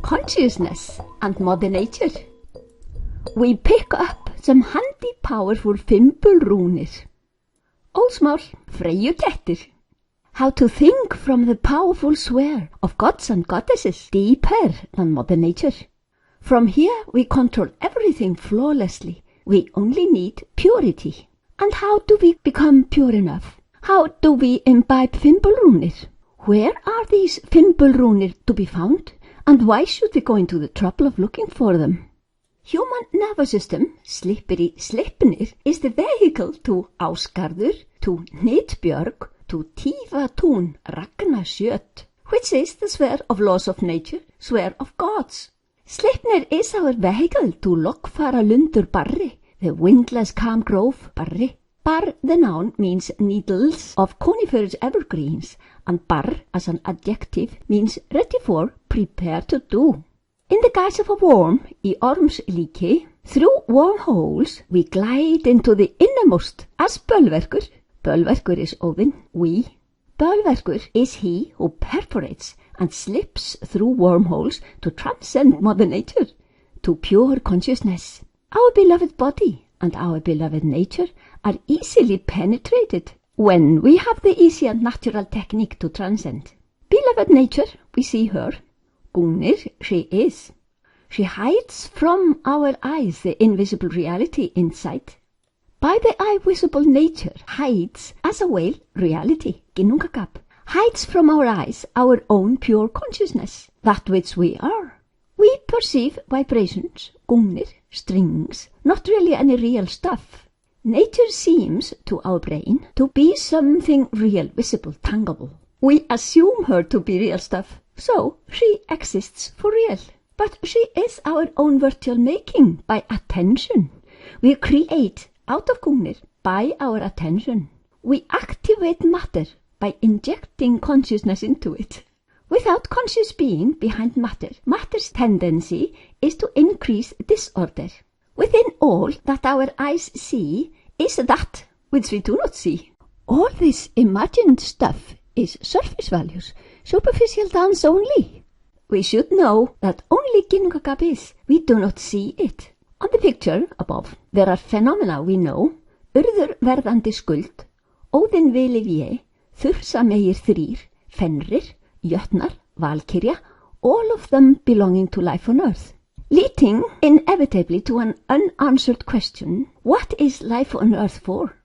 Consciousness and Mother Nature. We pick up some handy powerful fimbulrúnir. Óðsmál, Freyjukettir. How to think from the powerful sphere of gods and goddesses deeper than Mother Nature. From here we control everything flawlessly. We only need purity. And how do we become pure enough? How do we imbibe fimbulrúnir? Where are these fimbulrúnir to be found? And why should we go into the trouble of looking for them? Human nervous system, slippery Sleipnir, is the vehicle to Ásgarður, to Hnitbjörg, to Tífatún, Ragnasjöt, which is the sphere of laws of nature, sphere of gods. Sleipnir is our vehicle to Lokfara Lundur Barri, the windless calm grove Barri. Bar, the noun, means needles of coniferous evergreens, and bar, as an adjective, means ready for, prepared to do. In the guise of a worm, í ormslíki, through wormholes we glide into the innermost as Bölverkur. Bölverkur is Odin, we. Bölverkur is he who perforates and slips through wormholes to transcend Mother Nature, to pure consciousness. Our beloved body and our beloved nature are easily penetrated when we have the easy and natural technique to transcend. Beloved nature, we see her. Gungnir, she is. She hides from our eyes the invisible reality inside. By the eye visible nature hides as a whale reality, Ginnungagap, hides from our eyes our own pure consciousness, that which we are. We perceive vibrations, gungnir, strings, not really any real stuff. Nature seems, to our brain, to be something real, visible, tangible. We assume her to be real stuff, so she exists for real. But she is our own virtual making by attention. We create out of gungnir by our attention. We activate matter by injecting consciousness into it. Without conscious being behind matter, matter's tendency is to increase disorder. Within all that our eyes see is that which we do not see. All this imagined stuff is surface values, superficial dance only. We should know that only Ginnungagap is, we do not see it. On the picture above, there are phenomena we know, urður verðandi skuld, Óðinn vilifé, þursamegir þrír, fenrir, jötnar, valkyrja, all of them belonging to life on earth, leading inevitably to an unanswered question, what is life on earth for?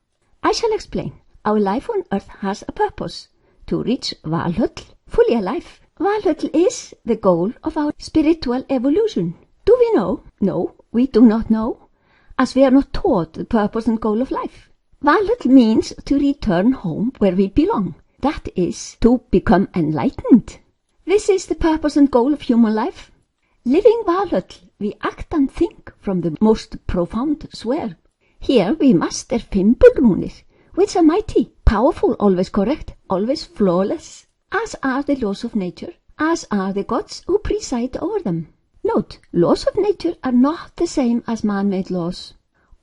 I shall explain. Our life on earth has a purpose, to reach Valhöll, fully alive. Valhöll is the goal of our spiritual evolution. Do we know? No, we do not know, as we are not taught the purpose and goal of life. Valhöll means to return home where we belong. That is, to become enlightened. This is the purpose and goal of human life. Living Valhöll, we act and think from the most profound sphere. Here we master fimbulrúnir, which are mighty, powerful, always correct, always flawless, as are the laws of nature, as are the gods who preside over them. Note, laws of nature are not the same as man-made laws.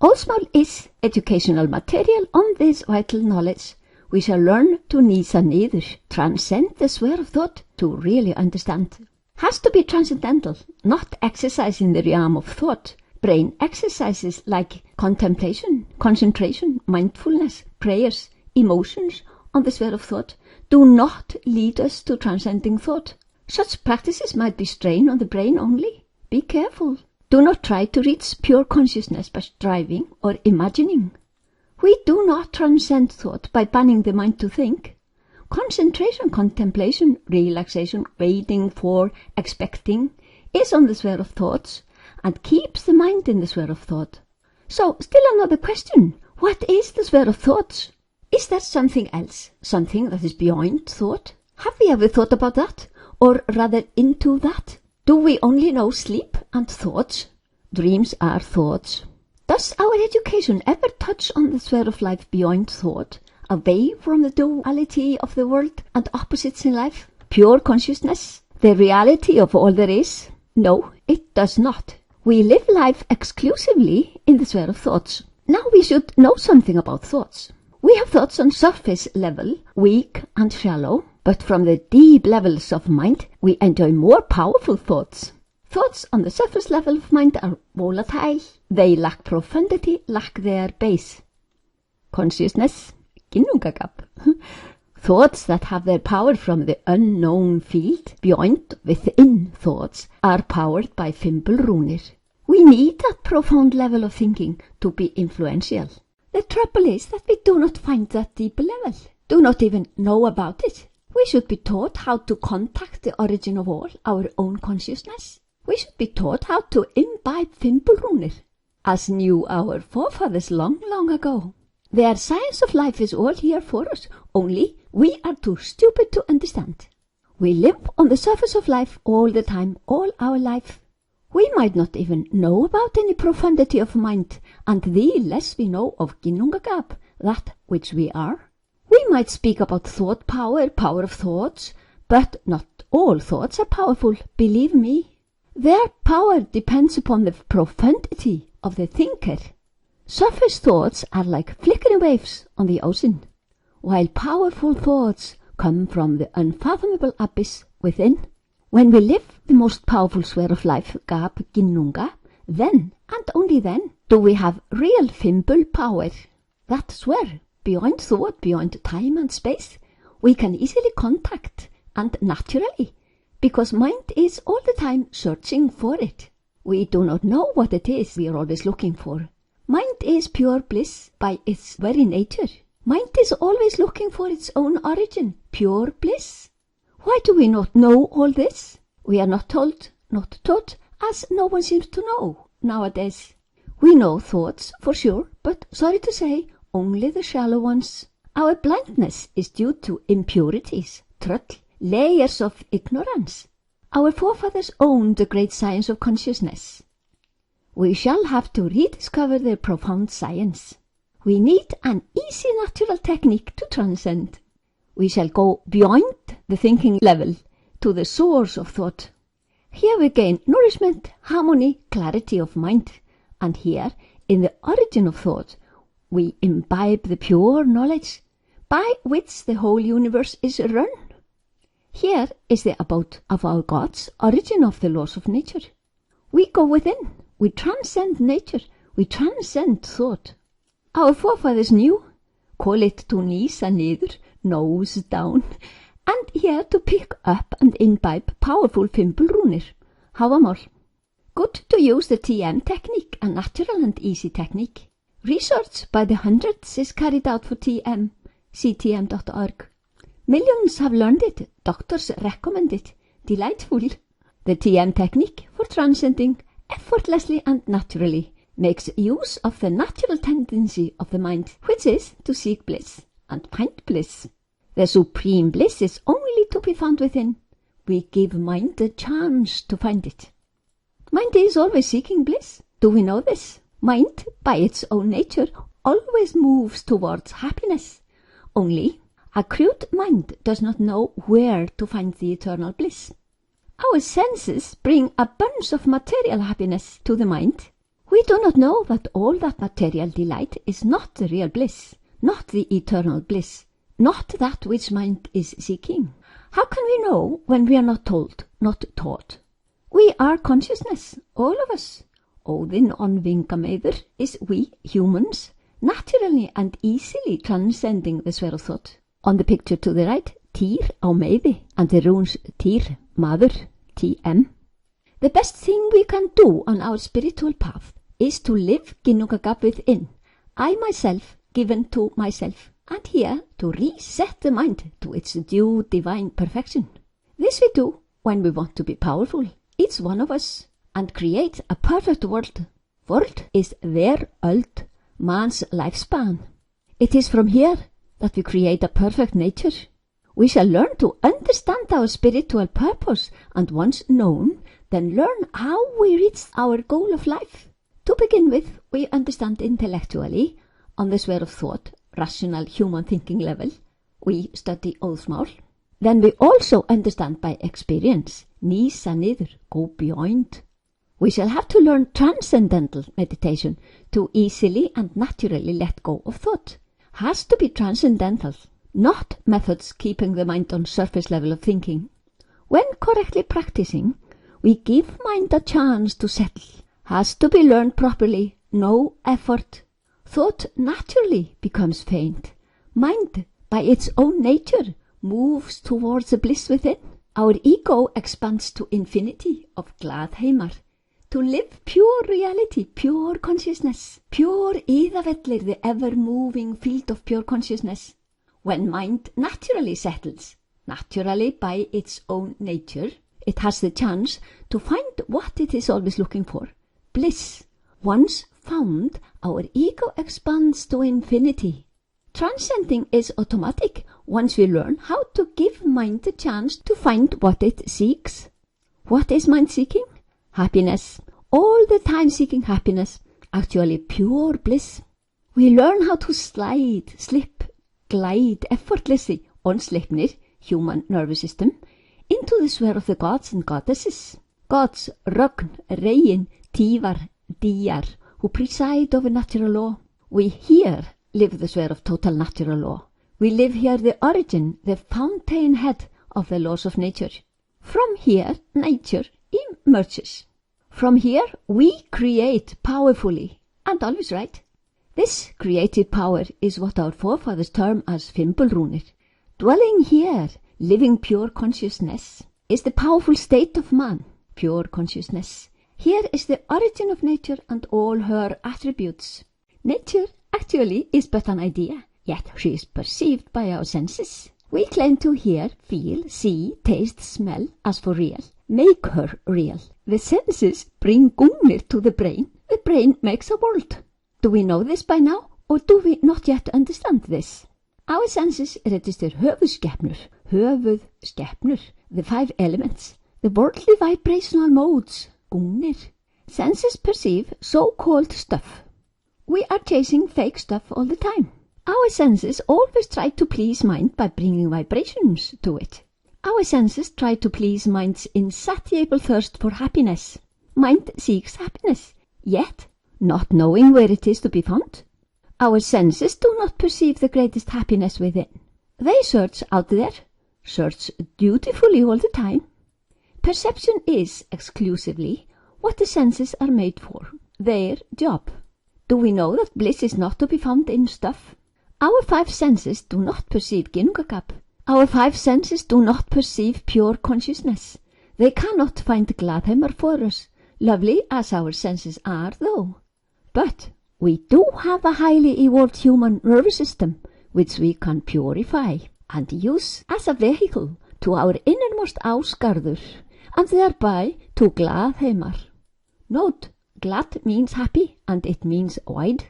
Óðsmál is educational material on this vital knowledge. We shall learn to nísa niður, transcend the sphere of thought to really understand. Has to be transcendental, not exercise in the realm of thought. Brain exercises like contemplation, concentration, mindfulness, prayers, emotions on the sphere of thought do not lead us to transcending thought. Such practices might be strain on the brain only. Be careful. Do not try to reach pure consciousness by striving or imagining. We do not transcend thought by banning the mind to think. Concentration, contemplation, relaxation, waiting for, expecting, is on the sphere of thoughts and keeps the mind in the sphere of thought. So, still another question. What is the sphere of thoughts? Is there something else, something that is beyond thought? Have we ever thought about that? Or rather into that? Do we only know sleep and thoughts? Dreams are thoughts. Does our education ever touch on the sphere of life beyond thought, away from the duality of the world and opposites in life? Pure consciousness, the reality of all there is? No, it does not. We live life exclusively in the sphere of thoughts. Now we should know something about thoughts. We have thoughts on surface level, weak and shallow, but from the deep levels of mind, we enjoy more powerful thoughts. Thoughts on the surface level of mind are volatile. They lack profundity, lack their base. Consciousness, ginnungagap. Thoughts that have their power from the unknown field, beyond, within thoughts, are powered by Fimbulrúnir. We need that profound level of thinking to be influential. The trouble is that we do not find that deep level, do not even know about it. We should be taught how to contact the origin of all, our own consciousness. We should be taught how to imbibe Fimbulrúnir, as knew our forefathers long, long ago. Their science of life is all here for us, only we are too stupid to understand. We live on the surface of life all the time, all our life. We might not even know about any profundity of mind, and the less we know of ginnungagap, that which we are. We might speak about thought power, power of thoughts, but not all thoughts are powerful, believe me. Their power depends upon the profundity of the thinker. Surface thoughts are like flickering waves on the ocean, while powerful thoughts come from the unfathomable abyss within. When we live the most powerful sphere of life, Gap Ginnunga, then, and only then, do we have real Fimbul power. That sphere, beyond thought, beyond time and space, we can easily contact, and naturally, because mind is all the time searching for it. We do not know what it is we are always looking for. Mind is pure bliss by its very nature. Mind is always looking for its own origin, pure bliss. Why do we not know all this? We are not told, not taught, as no one seems to know nowadays. We know thoughts for sure, but sorry to say, only the shallow ones. Our blindness is due to impurities, truth, layers of ignorance. Our forefathers owned the great science of consciousness. We shall have to rediscover their profound science. We need an easy natural technique to transcend. We shall go beyond the thinking level to the source of thought. Here we gain nourishment, harmony, clarity of mind. And here, in the origin of thought, we imbibe the pure knowledge by which the whole universe is run. Here is the abode of our gods, origin of the laws of nature. We go within. We transcend nature, we transcend thought. Our forefathers knew, call it to nísa niður, nose down, and here to pick up and imbibe powerful Fimbulrúnir, Hávamál. Good to use the TM technique, a natural and easy technique. Research by the hundreds is carried out for TM, ctm.org. Millions have learned it, doctors recommend it, delightful. The TM technique for transcending effortlessly and naturally makes use of the natural tendency of the mind, which is to seek bliss and find bliss. The supreme bliss is only to be found within. We give mind the chance to find it. Mind is always seeking bliss. Do we know this? Mind, by its own nature, always moves towards happiness. Only a crude mind does not know where to find the eternal bliss. Our senses bring a bunch of material happiness to the mind. We do not know that all that material delight is not the real bliss, not the eternal bliss, not that which mind is seeking. How can we know when we are not told, not taught? We are consciousness, all of us. Óðinn on Vingameður is we, humans, naturally and easily transcending the sphere of thought. On the picture to the right, Týr á meiði, and the runes Týr, mother, TM. The best thing we can do on our spiritual path is to live ginnungagap within, I myself given to myself, and here to reset the mind to its due divine perfection. This we do when we want to be powerful, each one of us, and create a perfect world. World is veröld, man's lifespan. It is from here that we create a perfect nature. We shall learn to understand our spiritual purpose, and once known, then learn how we reach our goal of life. To begin with, we understand intellectually, on the sphere of thought, rational human thinking level, we study Óðsmál. Then we also understand by experience, nísa niður, go beyond. We shall have to learn transcendental meditation to easily and naturally let go of thought. Has to be transcendental, not methods keeping the mind on surface level of thinking. When correctly practicing, we give mind a chance to settle. Has to be learned properly, no effort. Thought naturally becomes faint. Mind, by its own nature, moves towards the bliss within. Our ego expands to infinity of glaðheimar, to live pure reality, pure consciousness. Pure íðavellir, the ever-moving field of pure consciousness. When mind naturally settles, naturally by its own nature, it has the chance to find what it is always looking for, bliss. Once found, our ego expands to infinity. Transcending is automatic once we learn how to give mind the chance to find what it seeks. What is mind seeking? Happiness. All the time seeking happiness, actually pure bliss. We learn how to slide, slip, glide effortlessly on Sleipnir, human nervous system, into the sphere of the gods and goddesses. Gods, Rögn, Regin, Tívar, Dýjar, who preside over natural law. We here live the sphere of total natural law. We live here the origin, the fountainhead of the laws of nature. From here, nature emerges. From here, we create powerfully, and always right. This creative power is what our forefathers term as fimbulrúnir. Dwelling here, living pure consciousness, is the powerful state of man, pure consciousness. Here is the origin of nature and all her attributes. Nature actually is but an idea, yet she is perceived by our senses. We claim to hear, feel, see, taste, smell as for real, make her real. The senses bring gungnir to the brain makes a world. Do we know this by now, or do we not yet understand this? Our senses register höfuðskepnur, the 5 elements, the worldly vibrational modes, gungnir. Senses perceive so-called stuff. We are chasing fake stuff all the time. Our senses always try to please mind by bringing vibrations to it. Our senses try to please mind's insatiable thirst for happiness. Mind seeks happiness, yet not knowing where it is to be found. Our senses do not perceive the greatest happiness within. They search out there, search dutifully all the time. Perception is exclusively what the senses are made for, their job. Do we know that bliss is not to be found in stuff? Our 5 senses do not perceive ginnungagap. Our 5 senses do not perceive pure consciousness. They cannot find glaðheimar for us, lovely as our senses are though. But we do have a highly evolved human nervous system, which we can purify and use as a vehicle to our innermost ásgarður, and thereby to glaðheimar. Note, glad means happy, and it means wide.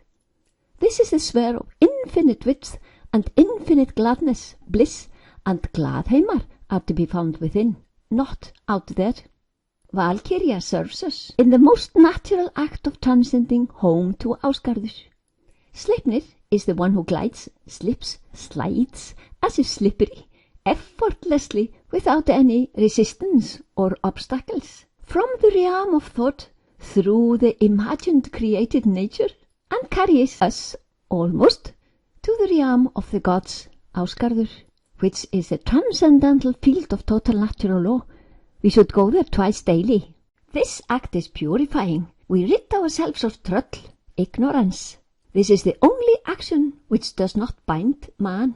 This is the sphere of infinite width and infinite gladness, bliss, and glaðheimar are to be found within, not out there. Valkyria serves us in the most natural act of transcending home to ásgarður. Sleipnir is the one who glides, slips, slides, as if slippery, effortlessly, without any resistance or obstacles, from the realm of thought through the imagined created nature, and carries us almost to the realm of the gods, ásgarður, which is the transcendental field of total natural law. We should go there twice daily. This act is purifying. We rid ourselves of trull, ignorance. This is the only action which does not bind man.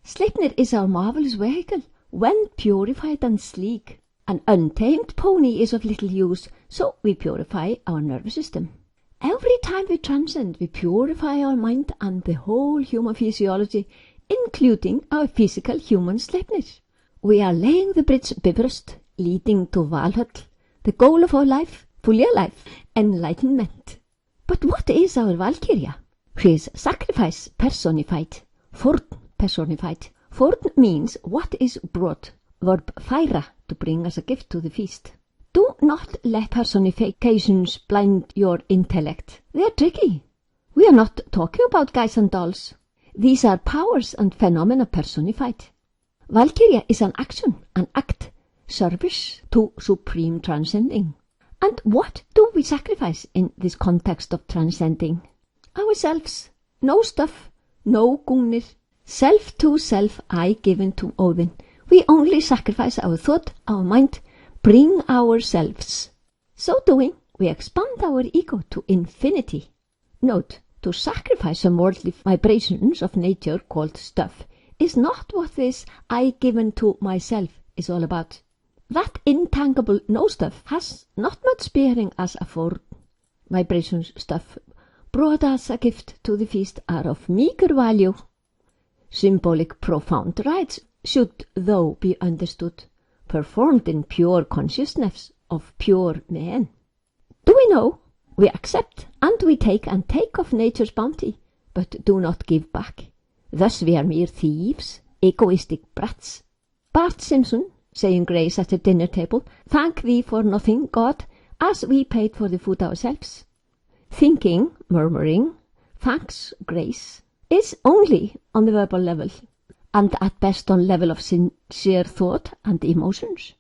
Sleipnir is our marvelous vehicle, when purified and sleek. An untamed pony is of little use, so we purify our nervous system. Every time we transcend, we purify our mind and the whole human physiology, including our physical human Sleipnir. We are laying the bridge Bifröst, leading to Valhöll, the goal of our life, fully life, enlightenment. But what is our Valkyria? She is sacrifice personified, fórn personified. Fórn means what is brought, verb færa, to bring as a gift to the feast. Do not let personifications blind your intellect. They are tricky. We are not talking about guys and dolls. These are powers and phenomena personified. Valkyria is an action, an act, service to supreme transcending. And what do we sacrifice in this context of transcending? Ourselves. No stuff, no gungnir. Self to self, I given to Odin. We only sacrifice our thought, our mind, bring ourselves. So doing, we expand our ego to infinity. Note, to sacrifice some worldly vibrations of nature called stuff is not what this I given to myself is all about. That intangible no stuff has not much bearing as a form. Vibrations stuff brought as a gift to the feast are of meager value. Symbolic profound rites should though be understood, performed in pure consciousness of pure men. Do we know? We accept and we take of nature's bounty, but do not give back. Thus we are mere thieves, egoistic brats. Bart Simpson, saying grace at the dinner table, thank thee for nothing, God, as we paid for the food ourselves. Thinking, murmuring, thanks, grace, is only on the verbal level, and at best on level of sincere thought and emotions.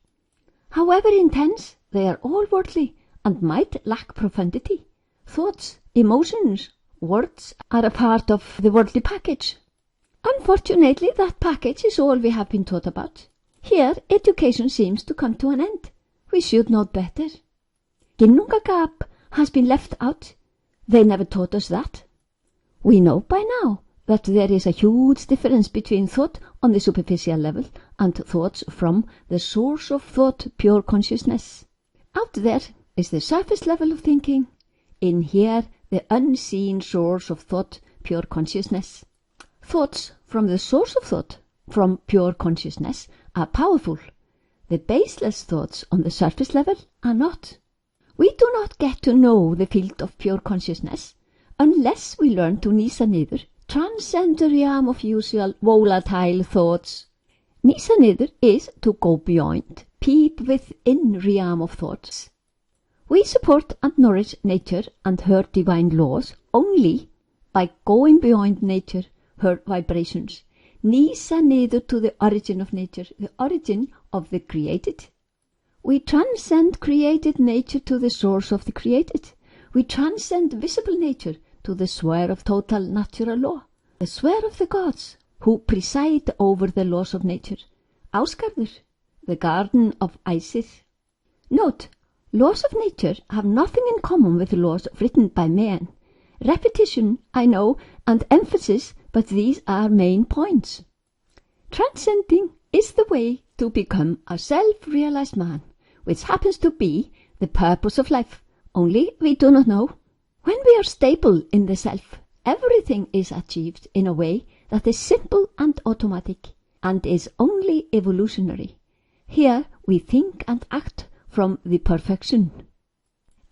However intense, they are all worldly and might lack profundity. Thoughts, emotions, words are a part of the worldly package. Unfortunately, that package is all we have been taught about. Here, education seems to come to an end. We should know better. Ginnungagap has been left out. They never taught us that. We know by now that there is a huge difference between thought on the superficial level and thoughts from the source of thought, pure consciousness. Out there is the surface level of thinking. In here, the unseen source of thought, pure consciousness. Thoughts from the source of thought, from pure consciousness, are powerful. The baseless thoughts on the surface level are not. We do not get to know the field of pure consciousness unless we learn to nýsa niður, transcend the realm of usual volatile thoughts. Nýsa niður is to go beyond, peep within realm of thoughts. We support and nourish nature and her divine laws only by going beyond nature, her vibrations, nýsa niður to the origin of nature, the origin of the created. We transcend created nature to the source of the created. We transcend visible nature to the sphere of total natural law, the sphere of the gods who preside over the laws of nature. Ásgarður, the garden of Isis. Note, laws of nature have nothing in common with the laws written by man. Repetition, I know, and emphasis, but these are main points. Transcending is the way to become a self-realized man, which happens to be the purpose of life, only we do not know. When we are stable in the self, everything is achieved in a way that is simple and automatic, and is only evolutionary. Here we think and act from the perfection.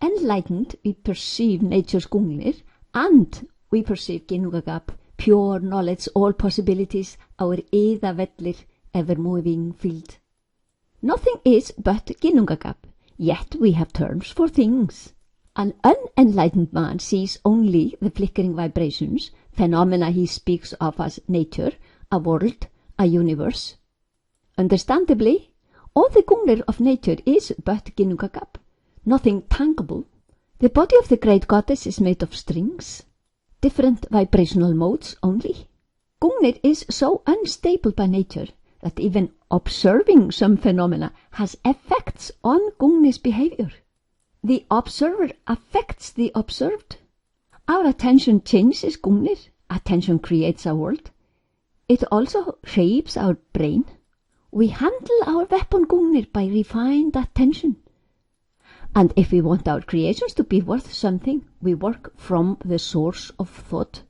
Enlightened, we perceive nature's gungnir, and we perceive Ginnungagap, pure knowledge, all possibilities, our eðavellir, ever-moving field. Nothing is but Ginnungagap, yet we have terms for things. An unenlightened man sees only the flickering vibrations, phenomena he speaks of as nature, a world, a universe. Understandably, all the gungnir of nature is but Ginnungagap, nothing tangible. The body of the great goddess is made of strings, different vibrational modes only. Gungnir is so unstable by nature that even observing some phenomena has effects on Gungnir's behavior. The observer affects the observed. Our attention changes Gungnir. Attention creates a world. It also shapes our brain. We handle our weapon Gungnir by refined attention. And if we want our creations to be worth something, we work from the source of thought.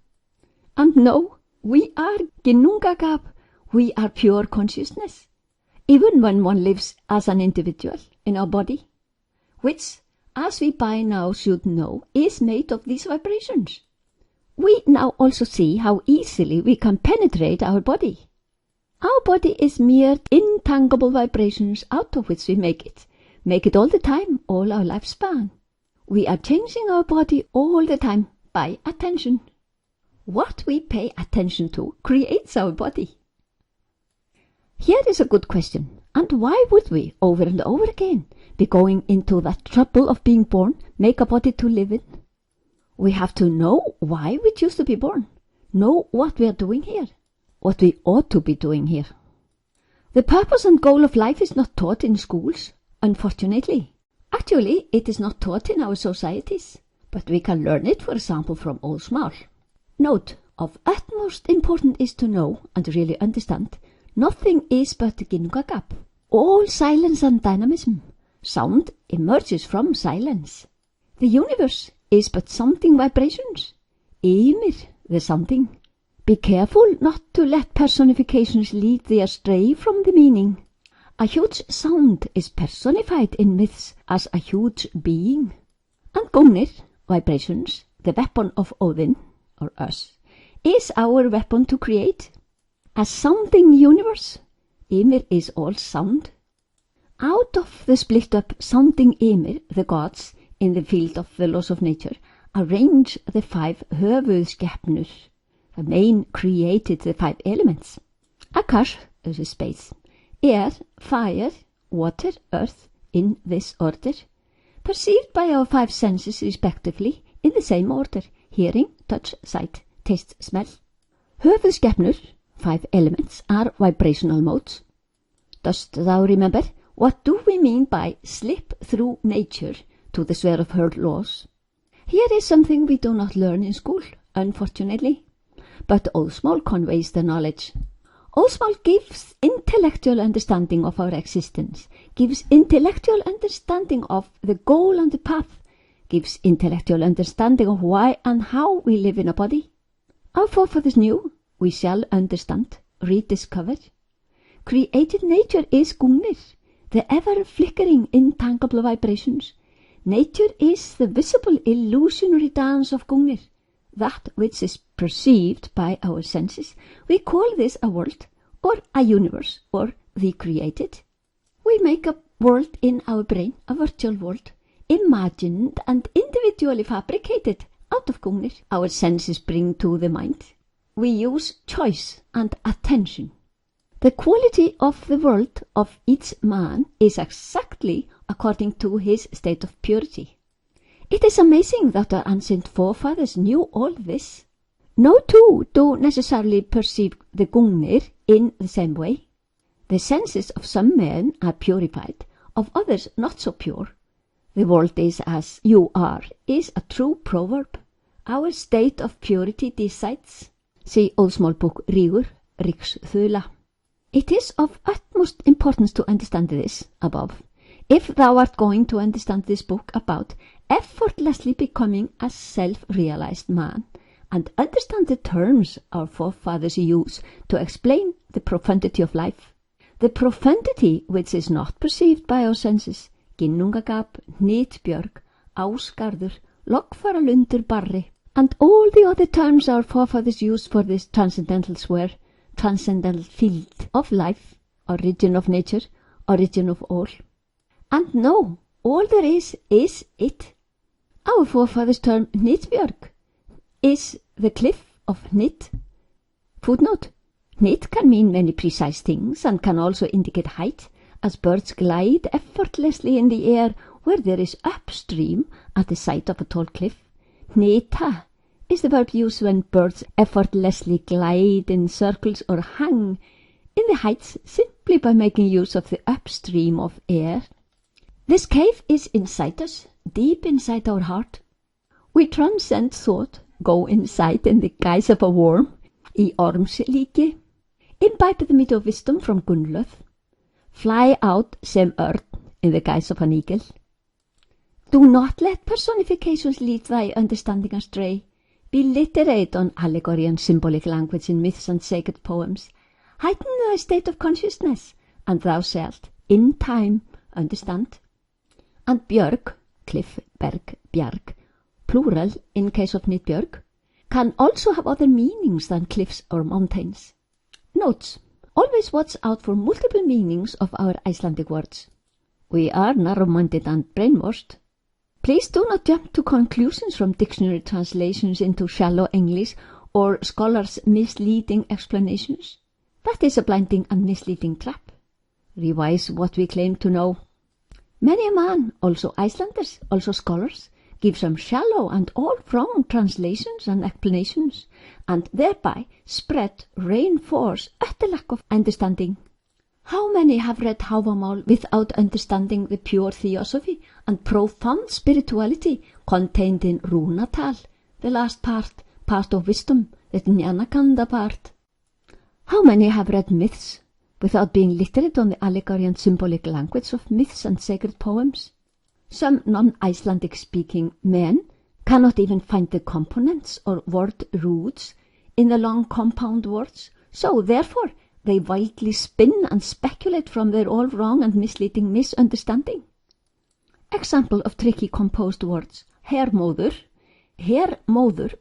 And no, we are Ginnungagap. We are pure consciousness, even when one lives as an individual in our body, which, as we by now should know, is made of these vibrations. We now also see how easily we can penetrate our body. Our body is mere intangible vibrations out of which we make it all the time, all our lifespan. We are changing our body all the time by attention. What we pay attention to creates our body. Here is a good question. And why would we, over and over again, be going into that trouble of being born, make a body to live in? We have to know why we choose to be born, know what we are doing here, what we ought to be doing here. The purpose and goal of life is not taught in schools, unfortunately. Actually, it is not taught in our societies, but we can learn it, for example, from Óðsmál. Note, of utmost importance is to know and really understand nothing is but ginnungagap. All silence and dynamism. Sound emerges from silence. The universe is but sounding vibrations. Ymir, the sounding. Be careful not to let personifications lead thee astray from the meaning. A huge sound is personified in myths as a huge being. And gungnir, vibrations, the weapon of Odin, or us, is our weapon to create. A sounding universe, Ymir is all sound. Out of the split-up sounding Ymir, the gods, in the field of the laws of nature, arrange the 5 höfuðskepnur. The main created the 5 elements. Akash, this is space, air, fire, water, earth, in this order, perceived by our 5 senses respectively, in the same order, hearing, touch, sight, taste, smell. Höfuðskepnur, 5 elements, are vibrational modes. Dost thou remember? What do we mean by slip through nature to the sphere of her laws? Here is something we do not learn in school, unfortunately. But Óðsmál conveys the knowledge. Óðsmál gives intellectual understanding of our existence, gives intellectual understanding of the goal and the path, gives intellectual understanding of why and how we live in a body. Our forefathers knew, we shall understand, rediscover. Created nature is gungnir, the ever-flickering, intangible vibrations. Nature is the visible, illusionary dance of gungnir, that which is perceived by our senses. We call this a world, or a universe, or the created. We make a world in our brain, a virtual world, imagined and individually fabricated out of gungnir. Our senses bring to the mind. We use choice and attention. The quality of the world of each man is exactly according to his state of purity. It is amazing that our ancient forefathers knew all this. No two do necessarily perceive the gungnir in the same way. The senses of some men are purified, of others not so pure. The world is as you are is a true proverb. Our state of purity decides. See Óðsmál book Rígur, Ríksþula. It is of utmost importance to understand this above, if thou art going to understand this book about effortlessly becoming a self-realized man, and understand the terms our forefathers use to explain the profundity of life. The profundity which is not perceived by our senses, ginnungagap, hnitbjörg, ásgarður, loggfaralundur barri, and all the other terms our forefathers used for this transcendental sphere, transcendental field of life, origin of nature, origin of all. And no, all there is it. Our forefathers' term hnitbjörg is the cliff of hnit. Footnote: hnit can mean many precise things and can also indicate height, as birds glide effortlessly in the air where there is upstream at the side of a tall cliff. Hnita is the verb used when birds effortlessly glide in circles or hang in the heights simply by making use of the upstream of air. This cave is inside us, deep inside our heart. We transcend thought, go inside in the guise of a worm, í ormslíki, imbibe the meat of wisdom from Gunnlöð, fly out sem örn in the guise of an eagle. Do not let personifications lead thy understanding astray. Be literate on allegory and symbolic language in myths and sacred poems. Heighten thy state of consciousness, and thou shalt, in time, understand. And björg, cliff, berg, bjarg, plural in case of hnitbjörg, can also have other meanings than cliffs or mountains. Notes: always watch out for multiple meanings of our Icelandic words. We are narrow-minded and brainwashed. Please do not jump to conclusions from dictionary translations into shallow English or scholars' misleading explanations. That is a blinding and misleading trap. Revise what we claim to know. Many a man, also Icelanders, also scholars, give some shallow and all wrong translations and explanations, and thereby spread, reinforce utter lack of understanding. How many have read Óðsmál without understanding the pure theosophy and profound spirituality contained in Rúnatal, the last part of wisdom, the Jnanakanda part? How many have read myths without being literate on the allegory and symbolic language of myths and sacred poems? Some non-Icelandic speaking men cannot even find the components or word roots in the long compound words, so therefore they wildly spin and speculate from their all wrong and misleading misunderstanding. Example of tricky composed words: hermóður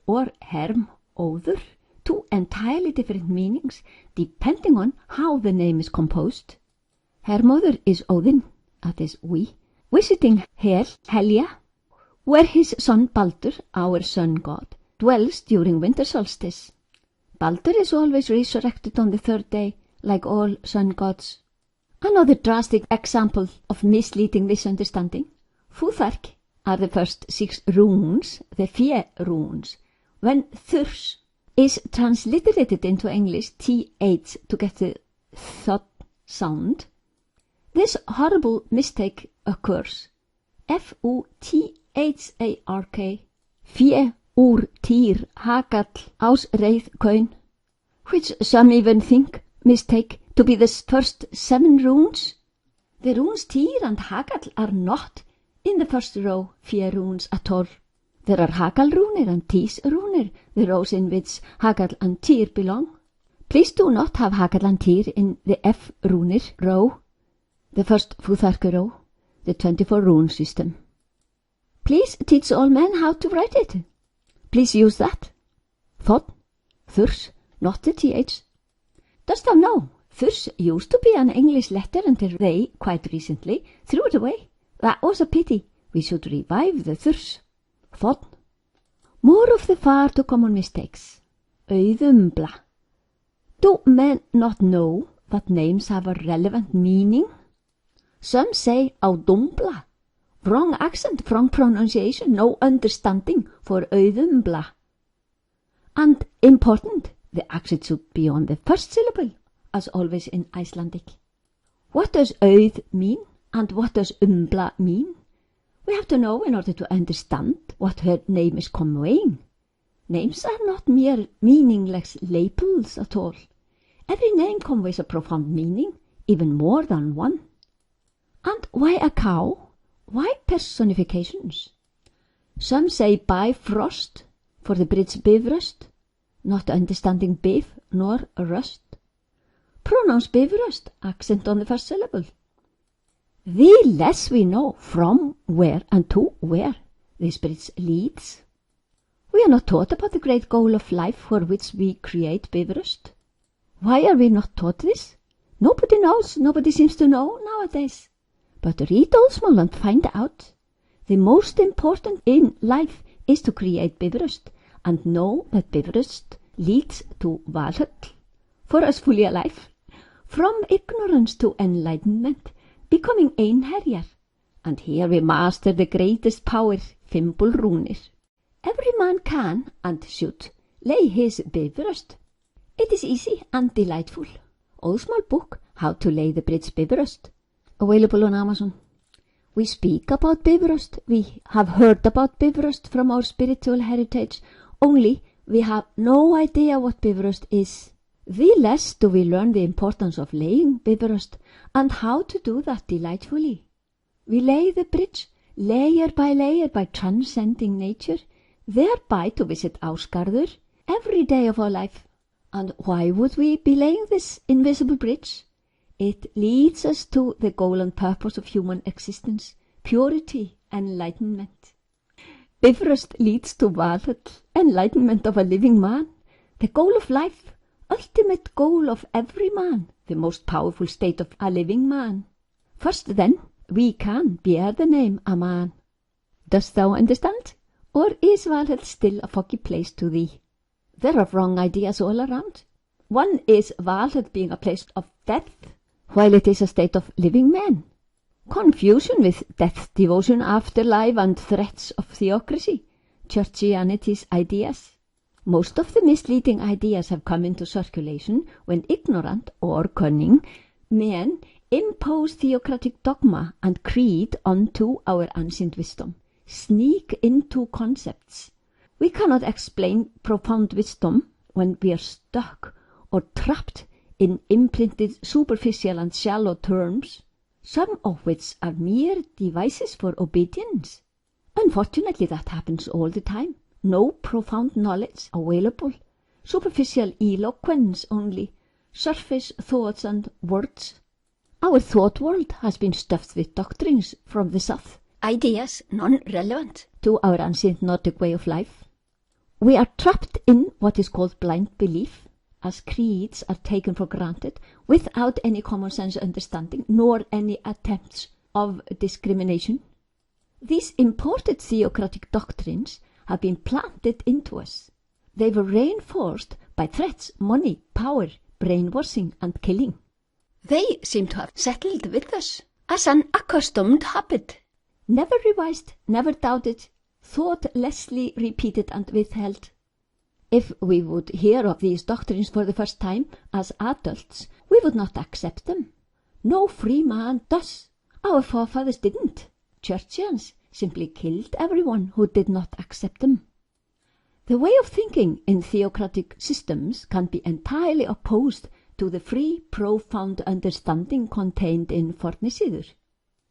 or hermóður, two entirely different meanings depending on how the name is composed. Hermóður is Odin, that is we, visiting Helja, where his son Baldur, our sun god, dwells during winter solstice. Baldur is always resurrected on the third day, like all sun gods. Another drastic example of misleading misunderstanding. Futhark are the first 6 runes, the Fé runes. When Þurs is transliterated into English th to get the th sound, this horrible mistake occurs. Futhark, Fé úr týr hagall ás reið kaun, which some even mistake to be the first 7 runes. The runes Týr and Hagall are not in the first row Fé runes at all. There are Hagall runir and Týs runir, the rows in which Hagall and Týr belong. Please do not have Hagall and Týr in the F runir row, the first Futhark row, the 24 rune system. Please teach all men how to write it. Please use that. Thought, Þurs, not the th. Dost thou know, Þurs used to be an English letter until they, quite recently, threw it away. That was a pity. We should revive the Þurs. Thought. More of the far to common mistakes. Auðumbla. Do men not know that names have a relevant meaning? Some say audumbla. Wrong accent, wrong pronunciation, no understanding for auðumbla. And important, the accent should be on the first syllable, as always in Icelandic. What does auð mean, and what does umbla mean? We have to know in order to understand what her name is conveying. Names are not mere meaningless labels at all. Every name conveys a profound meaning, even more than one. And why a cow? Why personifications? Some say Bifrost for the bridge Bifröst, not understanding bif nor rust. Pronounce Bifröst, accent on the first syllable. The less we know from where and to where this bridge leads. We are not taught about the great goal of life for which we create Bifröst. Why are we not taught this? Nobody knows, nobody seems to know nowadays. But read Óðsmál and find out. The most important in life is to create Bifröst and know that Bifröst leads to Valhöll, for us fully alive, from ignorance to enlightenment, becoming einherjar. And here we master the greatest power, fimbulrúnir. Every man can and should lay his Bifröst. It is easy and delightful. Óðsmál book, How to Lay the Bridge Bifröst, available on Amazon. We speak about Bifröst, we have heard about Bifröst from our spiritual heritage, only we have no idea what Bifröst is. The less do we learn the importance of laying Bifröst and how to do that delightfully. We lay the bridge layer by transcending nature, thereby to visit Ásgarður every day of our life. And why would we be laying this invisible bridge? It leads us to the goal and purpose of human existence, purity, enlightenment. Bifröst leads to Valhöll, enlightenment of a living man, the goal of life, ultimate goal of every man, the most powerful state of a living man. First then, we can bear the name a man. Dost thou understand? Or is Valhöll still a foggy place to thee? There are wrong ideas all around. One is Valhall being a place of death, while it is a state of living men. Confusion with death, devotion, afterlife, and threats of theocracy, churchianity's ideas. Most of the misleading ideas have come into circulation when ignorant or cunning men impose theocratic dogma and creed onto our ancient wisdom, sneak into concepts. We cannot explain profound wisdom when we are stuck or trapped in imprinted superficial and shallow terms, some of which are mere devices for obedience. Unfortunately, that happens all the time. No profound knowledge available, superficial eloquence only, surface thoughts and words. Our thought world has been stuffed with doctrines from the south, ideas non-relevant to our ancient Nordic way of life. We are trapped in what is called blind belief, as creeds are taken for granted without any common sense understanding nor any attempts of discrimination. These imported theocratic doctrines have been planted into us. They were reinforced by threats, money, power, brainwashing, and killing. They seem to have settled with us as an accustomed habit. Never revised, never doubted, thoughtlessly repeated and withheld. If we would hear of these doctrines for the first time as adults, we would not accept them. No free man does. Our forefathers didn't. Churchians simply killed everyone who did not accept them. The way of thinking in theocratic systems can be entirely opposed to the free, profound understanding contained in Fornisiður.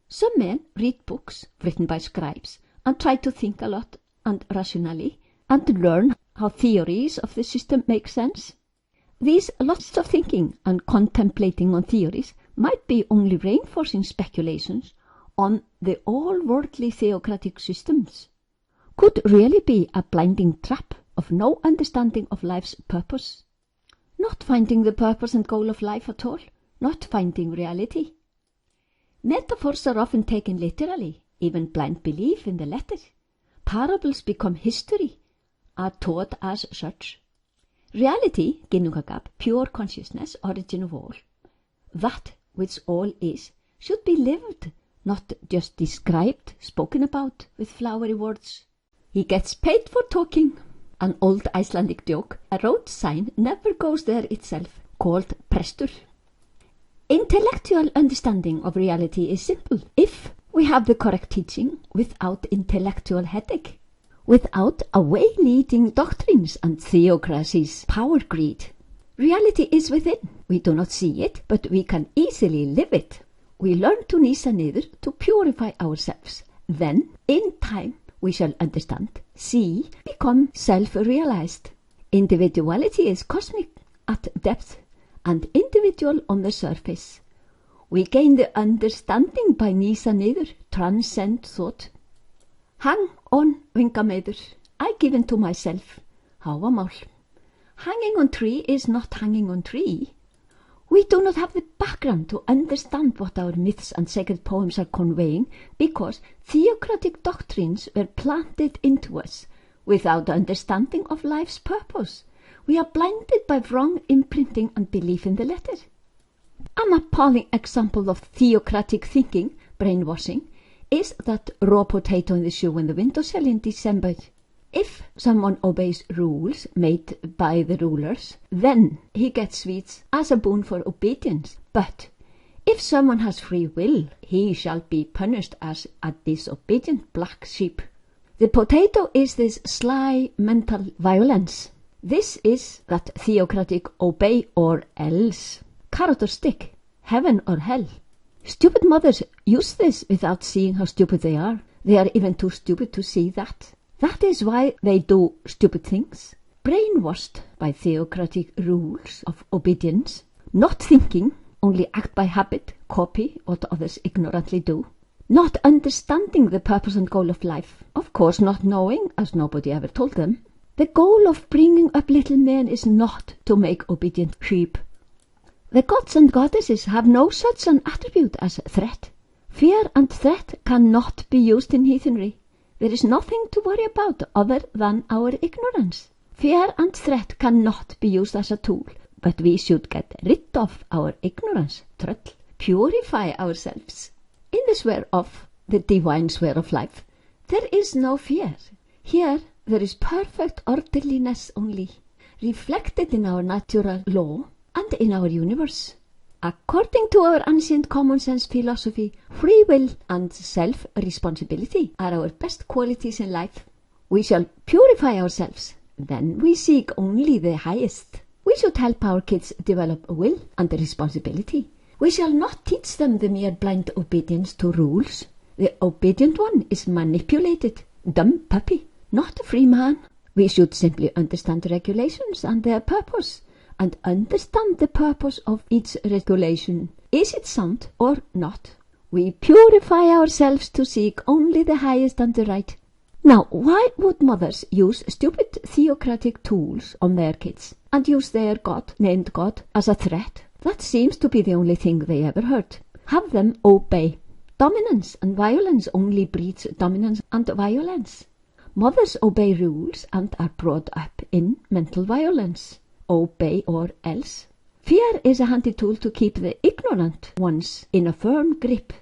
Some men read books written by scribes and try to think a lot and rationally and learn how theories of the system make sense. These lots of thinking and contemplating on theories might be only reinforcing speculations on the all-worldly theocratic systems, could really be a blinding trap of no understanding of life's purpose, not finding the purpose and goal of life at all, not finding reality. Metaphors are often taken literally, even blind belief in the letter. Parables become history, are taught as such. Reality, Ginnungagap, pure consciousness, origin of all, that which all is, should be lived, not just described, spoken about with flowery words. He gets paid for talking. An old Icelandic joke, a road sign never goes there itself, called prestur. Intellectual understanding of reality is simple if we have the correct teaching without intellectual headache, without away-leading doctrines and theocracy's power greed. Reality is within. We do not see it, but we can easily live it. We learn to nísa niður, to purify ourselves. Then, in time, we shall understand, see, become self-realized. Individuality is cosmic at depth and individual on the surface. We gain the understanding by nísa niður, transcend thought. Hang on, vingameiður, I give in to myself. Hávamál. Hanging on tree is not hanging on tree. We do not have the background to understand what our myths and sacred poems are conveying because theocratic doctrines were planted into us without understanding of life's purpose. We are blinded by wrong imprinting and belief in the letter. An appalling example of theocratic thinking, brainwashing, is that raw potato in the shoe when the windowsill in December. If someone obeys rules made by the rulers, then he gets sweets as a boon for obedience. But if someone has free will, he shall be punished as a disobedient black sheep. The potato is this sly mental violence. This is that theocratic obey or else, carrot or stick, heaven or hell. Stupid mothers use this without seeing how stupid they are. They are even too stupid to see that. That is why they do stupid things, brainwashed by theocratic rules of obedience, not thinking, only act by habit, copy what others ignorantly do, not understanding the purpose and goal of life, of course not knowing, as nobody ever told them. The goal of bringing up little men is not to make obedient sheep. The gods and goddesses have no such an attribute as threat. Fear and threat cannot be used in heathenry. There is nothing to worry about other than our ignorance. Fear and threat cannot be used as a tool, but we should get rid of our ignorance, tröll, purify ourselves. In the sphere of the divine sphere of life, there is no fear. Here there is perfect orderliness only, reflected in our natural law and in our universe. According to our ancient common sense philosophy, free will and self-responsibility are our best qualities in life. We shall purify ourselves, then we seek only the highest. We should help our kids develop will and responsibility. We shall not teach them the mere blind obedience to rules. The obedient one is manipulated, dumb puppy, not a free man. We should simply understand regulations and their purpose, and understand the purpose of each regulation. Is it sound or not? We purify ourselves to seek only the highest and the right. Now, why would mothers use stupid theocratic tools on their kids and use their God, named God, as a threat? That seems to be the only thing they ever heard. Have them obey. Dominance and violence only breeds dominance and violence. Mothers obey rules and are brought up in mental violence. Obey or else. Fear is a handy tool to keep the ignorant ones in a firm grip.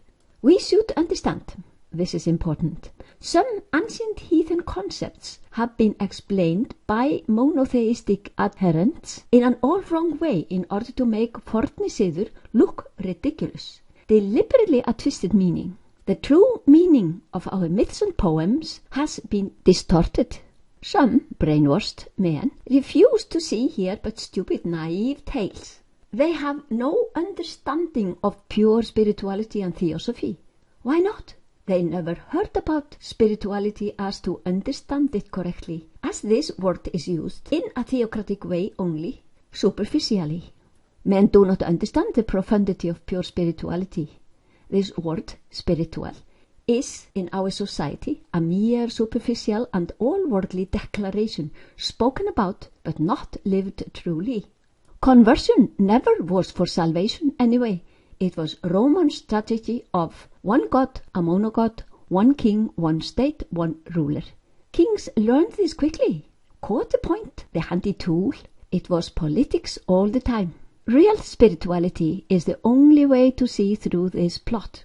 We should understand, this is important, some ancient heathen concepts have been explained by monotheistic adherents in an all wrong way in order to make fornisiður look ridiculous. Deliberately a twisted meaning. The true meaning of our myths and poems has been distorted. Some brainwashed men refuse to see here but stupid, naive tales. They have no understanding of pure spirituality and theosophy. Why not? They never heard about spirituality as to understand it correctly, as this word is used in a theocratic way only, superficially. Men do not understand the profundity of pure spirituality. This word, spiritual, is in our society a mere superficial and all-worldly declaration, spoken about but not lived truly. Conversion never was for salvation anyway. It was Roman strategy of one God, a monogod, one king, one state, one ruler. Kings learned this quickly. Caught the point, the handy tool. It was politics all the time. Real spirituality is the only way to see through this plot.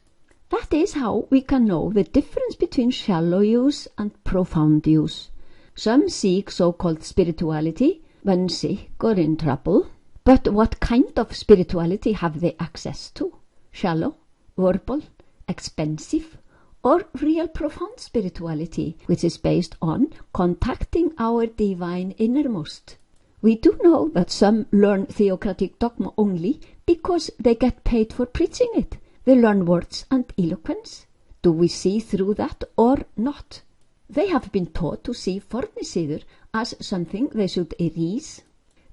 That is how we can know the difference between shallow use and profound use. Some seek so-called spirituality when sick or in trouble. But what kind of spirituality have they access to? Shallow, verbal, expensive, or real profound spirituality, which is based on contacting our divine innermost? We do know that some learn theocratic dogma only because they get paid for preaching it. They learn words and eloquence. Do we see through that or not? They have been taught to see fornisiður as something they should erase.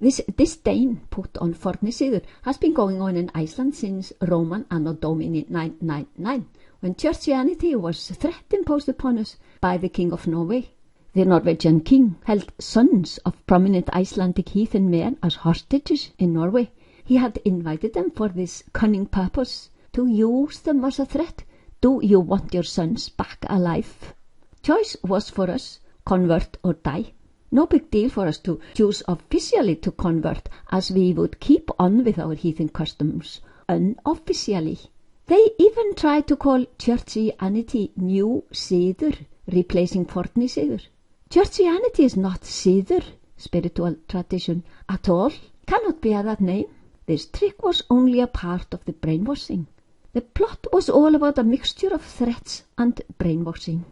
This disdain put on fornisiður has been going on in Iceland since Roman Anno Domini 999, when churchianity was threat imposed upon us by the King of Norway. The Norwegian king held sons of prominent Icelandic heathen men as hostages in Norway. He had invited them for this cunning purpose, to use them as a threat. Do you want your sons back alive? Choice was for us, convert or die. No big deal for us to choose officially to convert, as we would keep on with our heathen customs unofficially. They even tried to call churchianity new siður, replacing fornisiður. Churchianity is not siður, spiritual tradition, at all. Cannot bear that name. This trick was only a part of the brainwashing. The plot was all about a mixture of threats and brainwashing.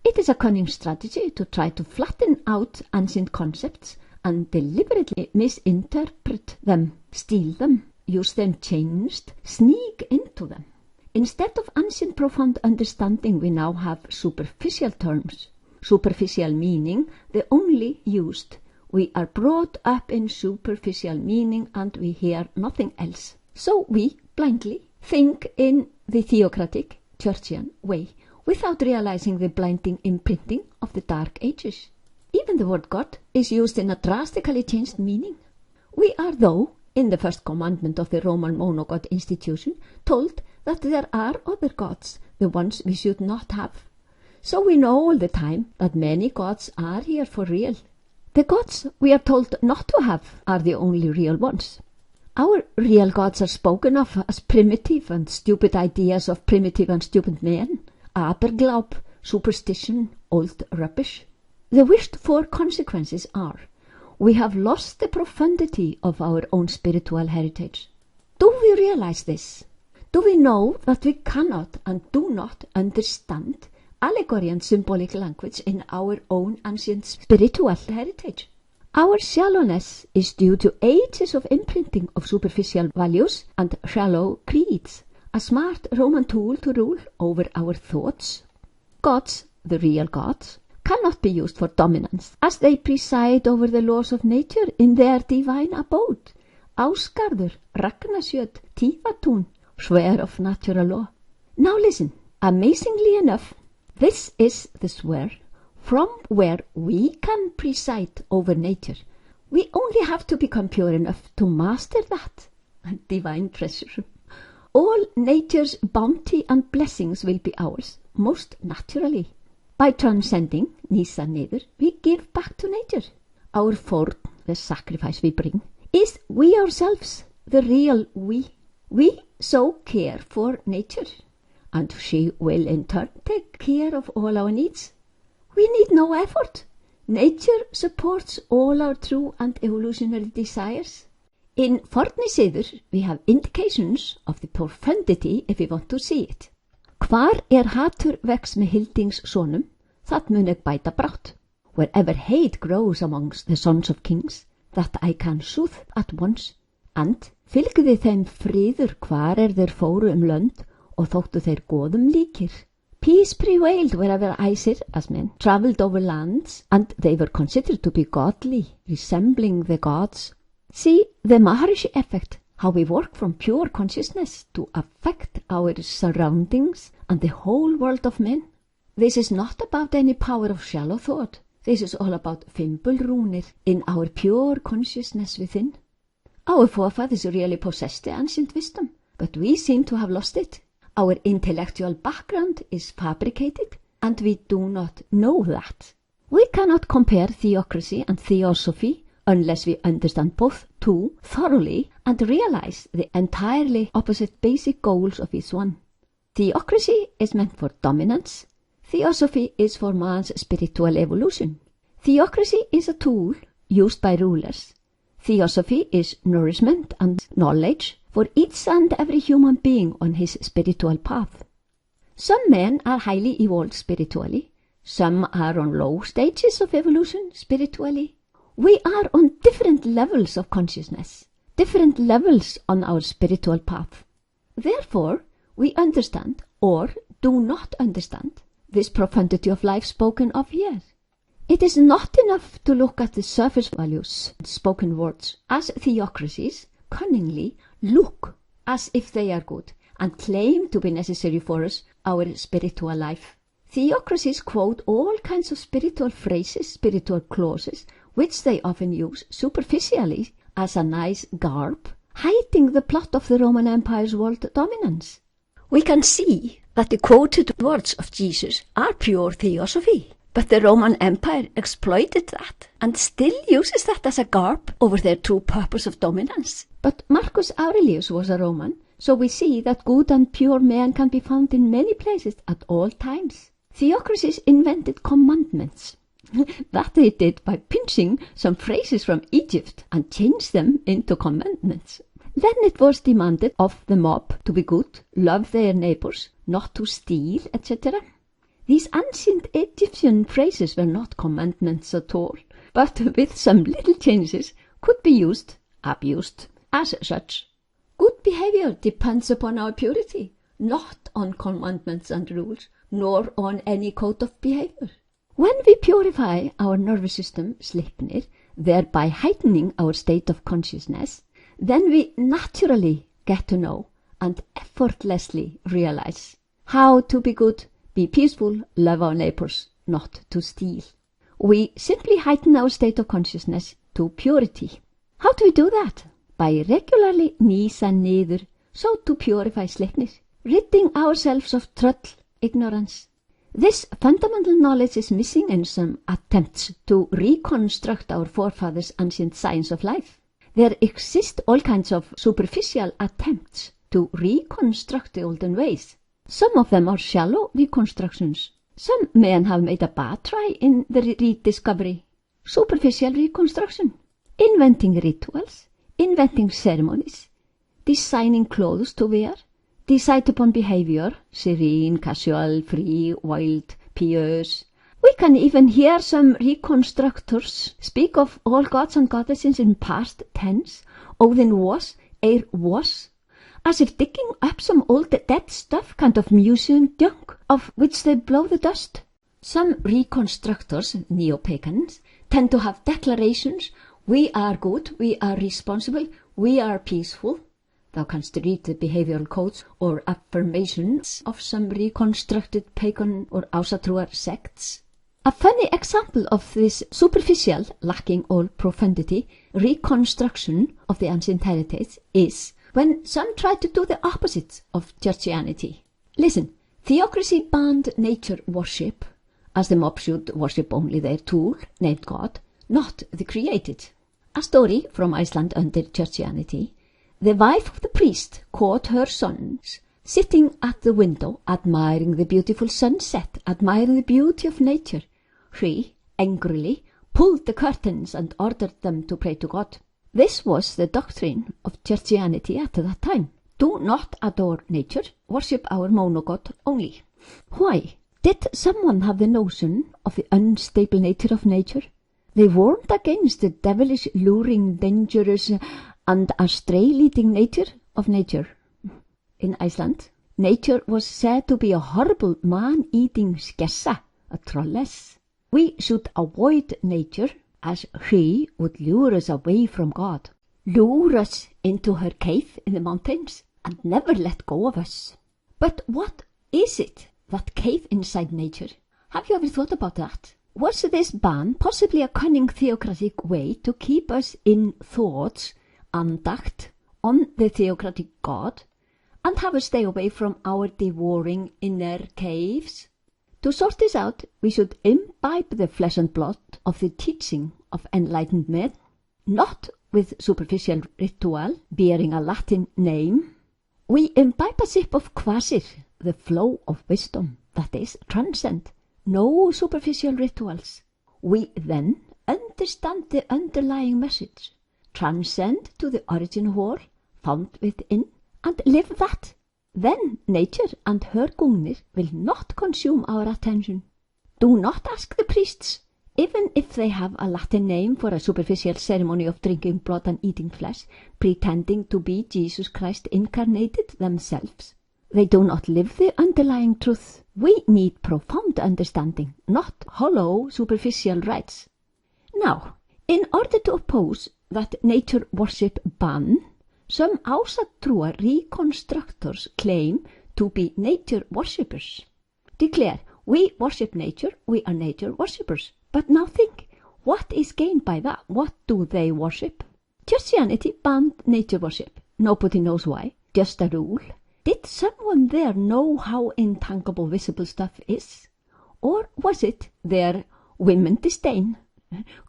It is a cunning strategy to try to flatten out ancient concepts and deliberately misinterpret them, steal them, use them changed, sneak into them. Instead of ancient profound understanding, we now have superficial terms. Superficial meaning, the only used. We are brought up in superficial meaning and we hear nothing else. So we blindly think in the theocratic, churchian way, without realizing the blinding imprinting of the Dark Ages. Even the word God is used in a drastically changed meaning. We are, though, in the first commandment of the Roman monogod institution, told that there are other gods, the ones we should not have. So we know all the time that many gods are here for real. The gods we are told not to have are the only real ones. Our real gods are spoken of as primitive and stupid ideas of primitive and stupid men, aberglaub, superstition, old rubbish. The wished-for consequences are, we have lost the profundity of our own spiritual heritage. Do we realize this? Do we know that we cannot and do not understand allegory and symbolic language in our own ancient spiritual heritage? Our shallowness is due to ages of imprinting of superficial values and shallow creeds, a smart Roman tool to rule over our thoughts. Gods, the real gods, cannot be used for dominance, as they preside over the laws of nature in their divine abode. Ásgarður, Ragnarsjöt, Tívatún, swear of natural law. Now listen, amazingly enough, this is the swear from where we can preside over nature. We only have to become pure enough to master that divine treasure. All nature's bounty and blessings will be ours, most naturally. By transcending, nýsa niður, we give back to nature. Our fórn, the sacrifice we bring, is we ourselves, the real we. We so care for nature, and she will in turn take care of all our needs. We need no effort. Nature supports all our true and evolutionary desires. In forni siður, we have indications of the profundity if we want to see it. Hvar hatur vex með hildingssonum, það mun eg bæta brátt. Wherever hate grows amongst the sons of kings, that I can soothe at once. And fylgði þeim friður hvar þeir fóru lönd og þóttu þeir goðum líkir. Peace prevailed wherever Æsir, as men, travelled over lands, and they were considered to be godly, resembling the gods. See the Maharishi effect, how we work from pure consciousness to affect our surroundings and the whole world of men. This is not about any power of shallow thought. This is all about fimbulrúnir in our pure consciousness within. Our forefathers really possessed the ancient wisdom, but we seem to have lost it. Our intellectual background is fabricated, and we do not know that. We cannot compare theocracy and theosophy unless we understand both two thoroughly and realize the entirely opposite basic goals of each one. Theocracy is meant for dominance. Theosophy is for man's spiritual evolution. Theocracy is a tool used by rulers. Theosophy is nourishment and knowledge for each and every human being on his spiritual path. Some men are highly evolved spiritually. Some are on low stages of evolution spiritually. We are on different levels of consciousness, different levels on our spiritual path. Therefore, we understand or do not understand this profundity of life spoken of here. It is not enough to look at the surface values, spoken words, as theocracies cunningly look as if they are good and claim to be necessary for us, our spiritual life. Theocracies quote all kinds of spiritual phrases, spiritual clauses, which they often use superficially as a nice garb, hiding the plot of the Roman Empire's world dominance. We can see that the quoted words of Jesus are pure theosophy, but the Roman Empire exploited that and still uses that as a garb over their true purpose of dominance. But Marcus Aurelius was a Roman, so we see that good and pure men can be found in many places at all times. Theocracies invented commandments. That they did by pinching some phrases from Egypt and changed them into commandments. Then it was demanded of the mob to be good, love their neighbors, not to steal, etc. These ancient Egyptian phrases were not commandments at all, but with some little changes could be used, abused, as such. Good behavior depends upon our purity, not on commandments and rules, nor on any code of behavior. When we purify our nervous system, Sleipnir, thereby heightening our state of consciousness, then we naturally get to know and effortlessly realize how to be good, be peaceful, love our neighbors, not to steal. We simply heighten our state of consciousness to purity. How do we do that? By regularly nýsa niður, so to purify Sleipnir, ridding ourselves of trull, ignorance. This fundamental knowledge is missing in some attempts to reconstruct our forefathers' ancient science of life. There exist all kinds of superficial attempts to reconstruct the olden ways. Some of them are shallow reconstructions. Some men have made a bad try in the rediscovery. Superficial reconstruction. Inventing rituals, inventing ceremonies, designing clothes to wear, decide upon behavior, serene, casual, free, wild, pious. We can even hear some reconstructors speak of all gods and goddesses in past tense. Odin was, Eir was, as if digging up some old dead stuff, kind of museum junk, of which they blow the dust. Some reconstructors, neo-pagans, tend to have declarations: we are good, we are responsible, we are peaceful. Thou canst read the behavioral codes or affirmations of some reconstructed pagan or Ásatrúar sects. A funny example of this superficial, lacking all profundity, reconstruction of the ancient heritage is when some try to do the opposite of churchianity. Listen, theocracy banned nature worship, as the mob should worship only their tool, named God, not the created. A story from Iceland under churchianity. The wife of the priest caught her sons sitting at the window, admiring the beautiful sunset, admiring the beauty of nature. She, angrily, pulled the curtains and ordered them to pray to God. This was the doctrine of churchianity at that time. Do not adore nature, worship our monogod only. Why? Did someone have the notion of the unstable nature of nature? They warned against the devilish, luring, dangerous, and astray-leading nature of nature. In Iceland, nature was said to be a horrible man-eating skessa, a trolless. We should avoid nature, as she would lure us away from God, lure us into her cave in the mountains, and never let go of us. But what is it, that cave inside nature? Have you ever thought about that? Was this ban possibly a cunning theocratic way to keep us in thoughts, andacht, on the theocratic God, and have us stay away from our devouring inner caves? To sort this out, we should imbibe the flesh and blood of the teaching of enlightened men, not with superficial ritual bearing a Latin name. We imbibe a sip of quasir, the flow of wisdom, that is, transcend, no superficial rituals. We then understand the underlying message, transcend to the origin of all, found within, and live that. Then nature and her gungnir will not consume our attention. Do not ask the priests, even if they have a Latin name for a superficial ceremony of drinking blood and eating flesh, pretending to be Jesus Christ incarnated themselves. They do not live the underlying truth. We need profound understanding, not hollow superficial rites. Now, in order to oppose that nature worship ban, some Ásatrúar reconstructors claim to be nature worshippers. Declare, we worship nature, we are nature worshippers. But now think, what is gained by that? What do they worship? Christianity banned nature worship. Nobody knows why. Just a rule. Did someone there know how intangible visible stuff is? Or was it their women disdain?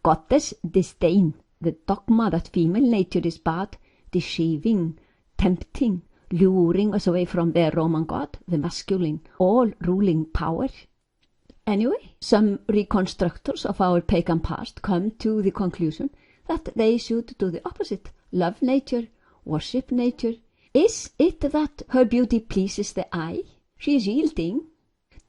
Goddess disdain, the dogma that female nature is bad, deceiving, tempting, luring us away from their Roman God, the masculine, all-ruling power. Anyway, some reconstructors of our pagan past come to the conclusion that they should do the opposite, love nature, worship nature. Is it that her beauty pleases the eye? She is yielding.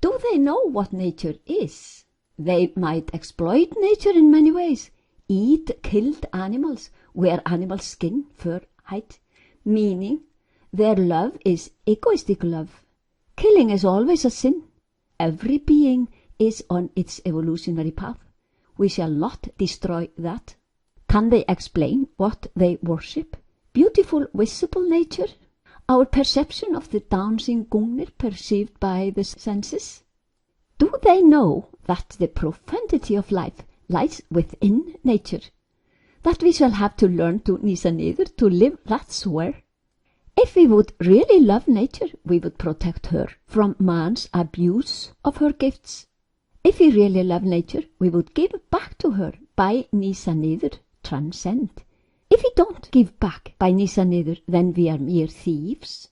Do they know what nature is? They might exploit nature in many ways, eat killed animals, wear animal skin, fur, hide, meaning their love is egoistic love. Killing is always a sin. Every being is on its evolutionary path. We shall not destroy that. Can they explain what they worship? Beautiful visible nature? Our perception of the dancing gungnir perceived by the senses? Do they know that the profundity of life lies within nature? That we shall have to learn to nýsa niður, to live that swear? If we would really love nature, we would protect her from man's abuse of her gifts. If we really love nature, we would give back to her by nísa niður, transcend. If we don't give back by nísa niður, then we are mere thieves.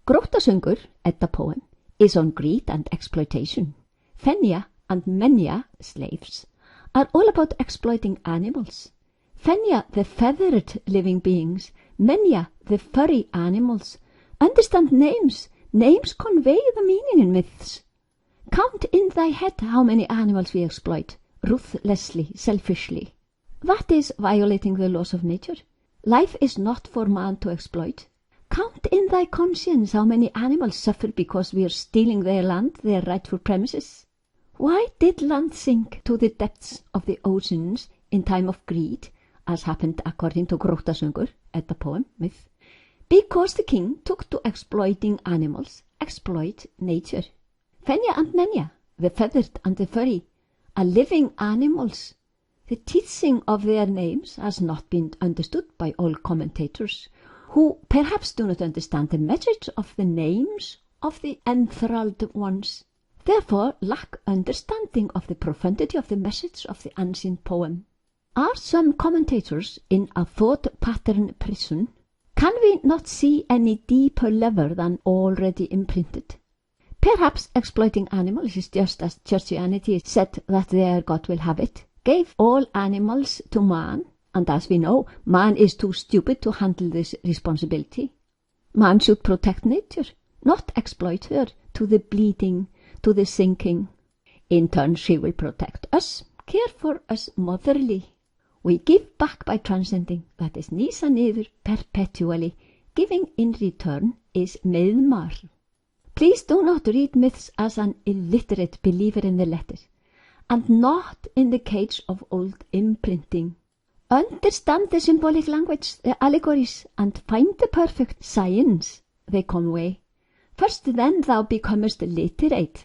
Gróttasöngur, Edda poem, is on greed and exploitation. Fenja and Menja, slaves, are all about exploiting animals. Fenja, the feathered living beings, Menja, the furry animals. Understand names. Names convey the meaning in myths. Count in thy head how many animals we exploit, ruthlessly, selfishly. That is violating the laws of nature. Life is not for man to exploit. Count in thy conscience how many animals suffer because we are stealing their land, their rightful premises. Why did land sink to the depths of the oceans in time of greed, as happened according to Gróttasöngur, Edda poem, myth? Because the king took to exploiting animals, exploit nature. Fenja and Menja, the feathered and the furry, are living animals. The teaching of their names has not been understood by all commentators, who perhaps do not understand the message of the names of the enthralled ones, therefore lack understanding of the profundity of the message of the ancient poem. Are some commentators in a thought pattern prison? Can we not see any deeper level than already imprinted? Perhaps exploiting animals is just as Christianity said that their God will have it, gave all animals to man, and as we know, man is too stupid to handle this responsibility. Man should protect nature, not exploit her to the bleeding, to the sinking. In turn, she will protect us, care for us motherly. We give back by transcending, that is nísa niður perpetually. Giving in return is meðmál. Please do not read myths as an illiterate believer in the letter, and not in the cage of old imprinting. Understand the symbolic language, the allegories, and find the perfect science they convey. First then thou becomest literate.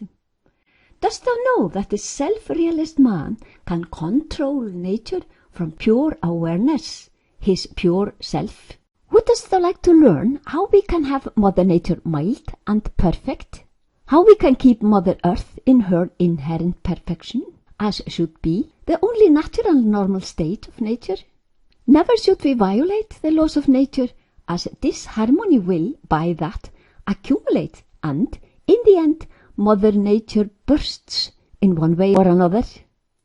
Dost thou know that the self-realist man can control nature from pure awareness, his pure self? Wouldst thou like to learn how we can have Mother Nature mild and perfect? How we can keep Mother Earth in her inherent perfection, as should be the only natural normal state of nature? Never should we violate the laws of nature, as disharmony will, by that, accumulate, and, in the end, Mother Nature bursts in one way or another.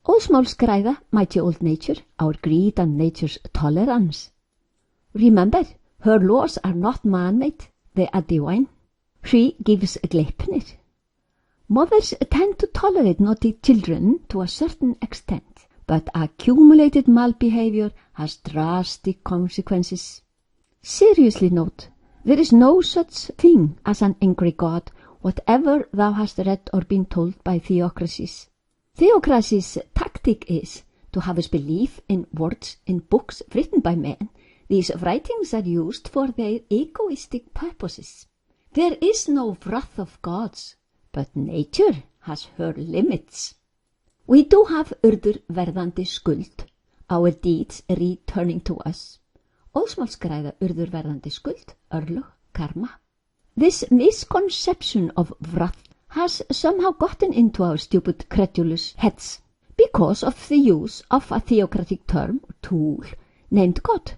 Óðsmál skræða, mighty old nature, our greed and nature's tolerance. Remember, her laws are not man-made, they are divine. She gives gleipnir. Mothers tend to tolerate naughty children to a certain extent, but accumulated malbehavior has drastic consequences. Seriously note, there is no such thing as an angry God, whatever thou hast read or been told by theocracies. Theocracy's tactic is to have us believe in words in books written by men. These writings are used for their egoistic purposes. There is no wrath of gods, but nature has her limits. We do have urður verðandi skuld, our deeds returning to us. Óðsmál skræða urður verðandi skuld, örlög, karma. This misconception of wrath has somehow gotten into our stupid, credulous heads because of the use of a theocratic term, tool, named God.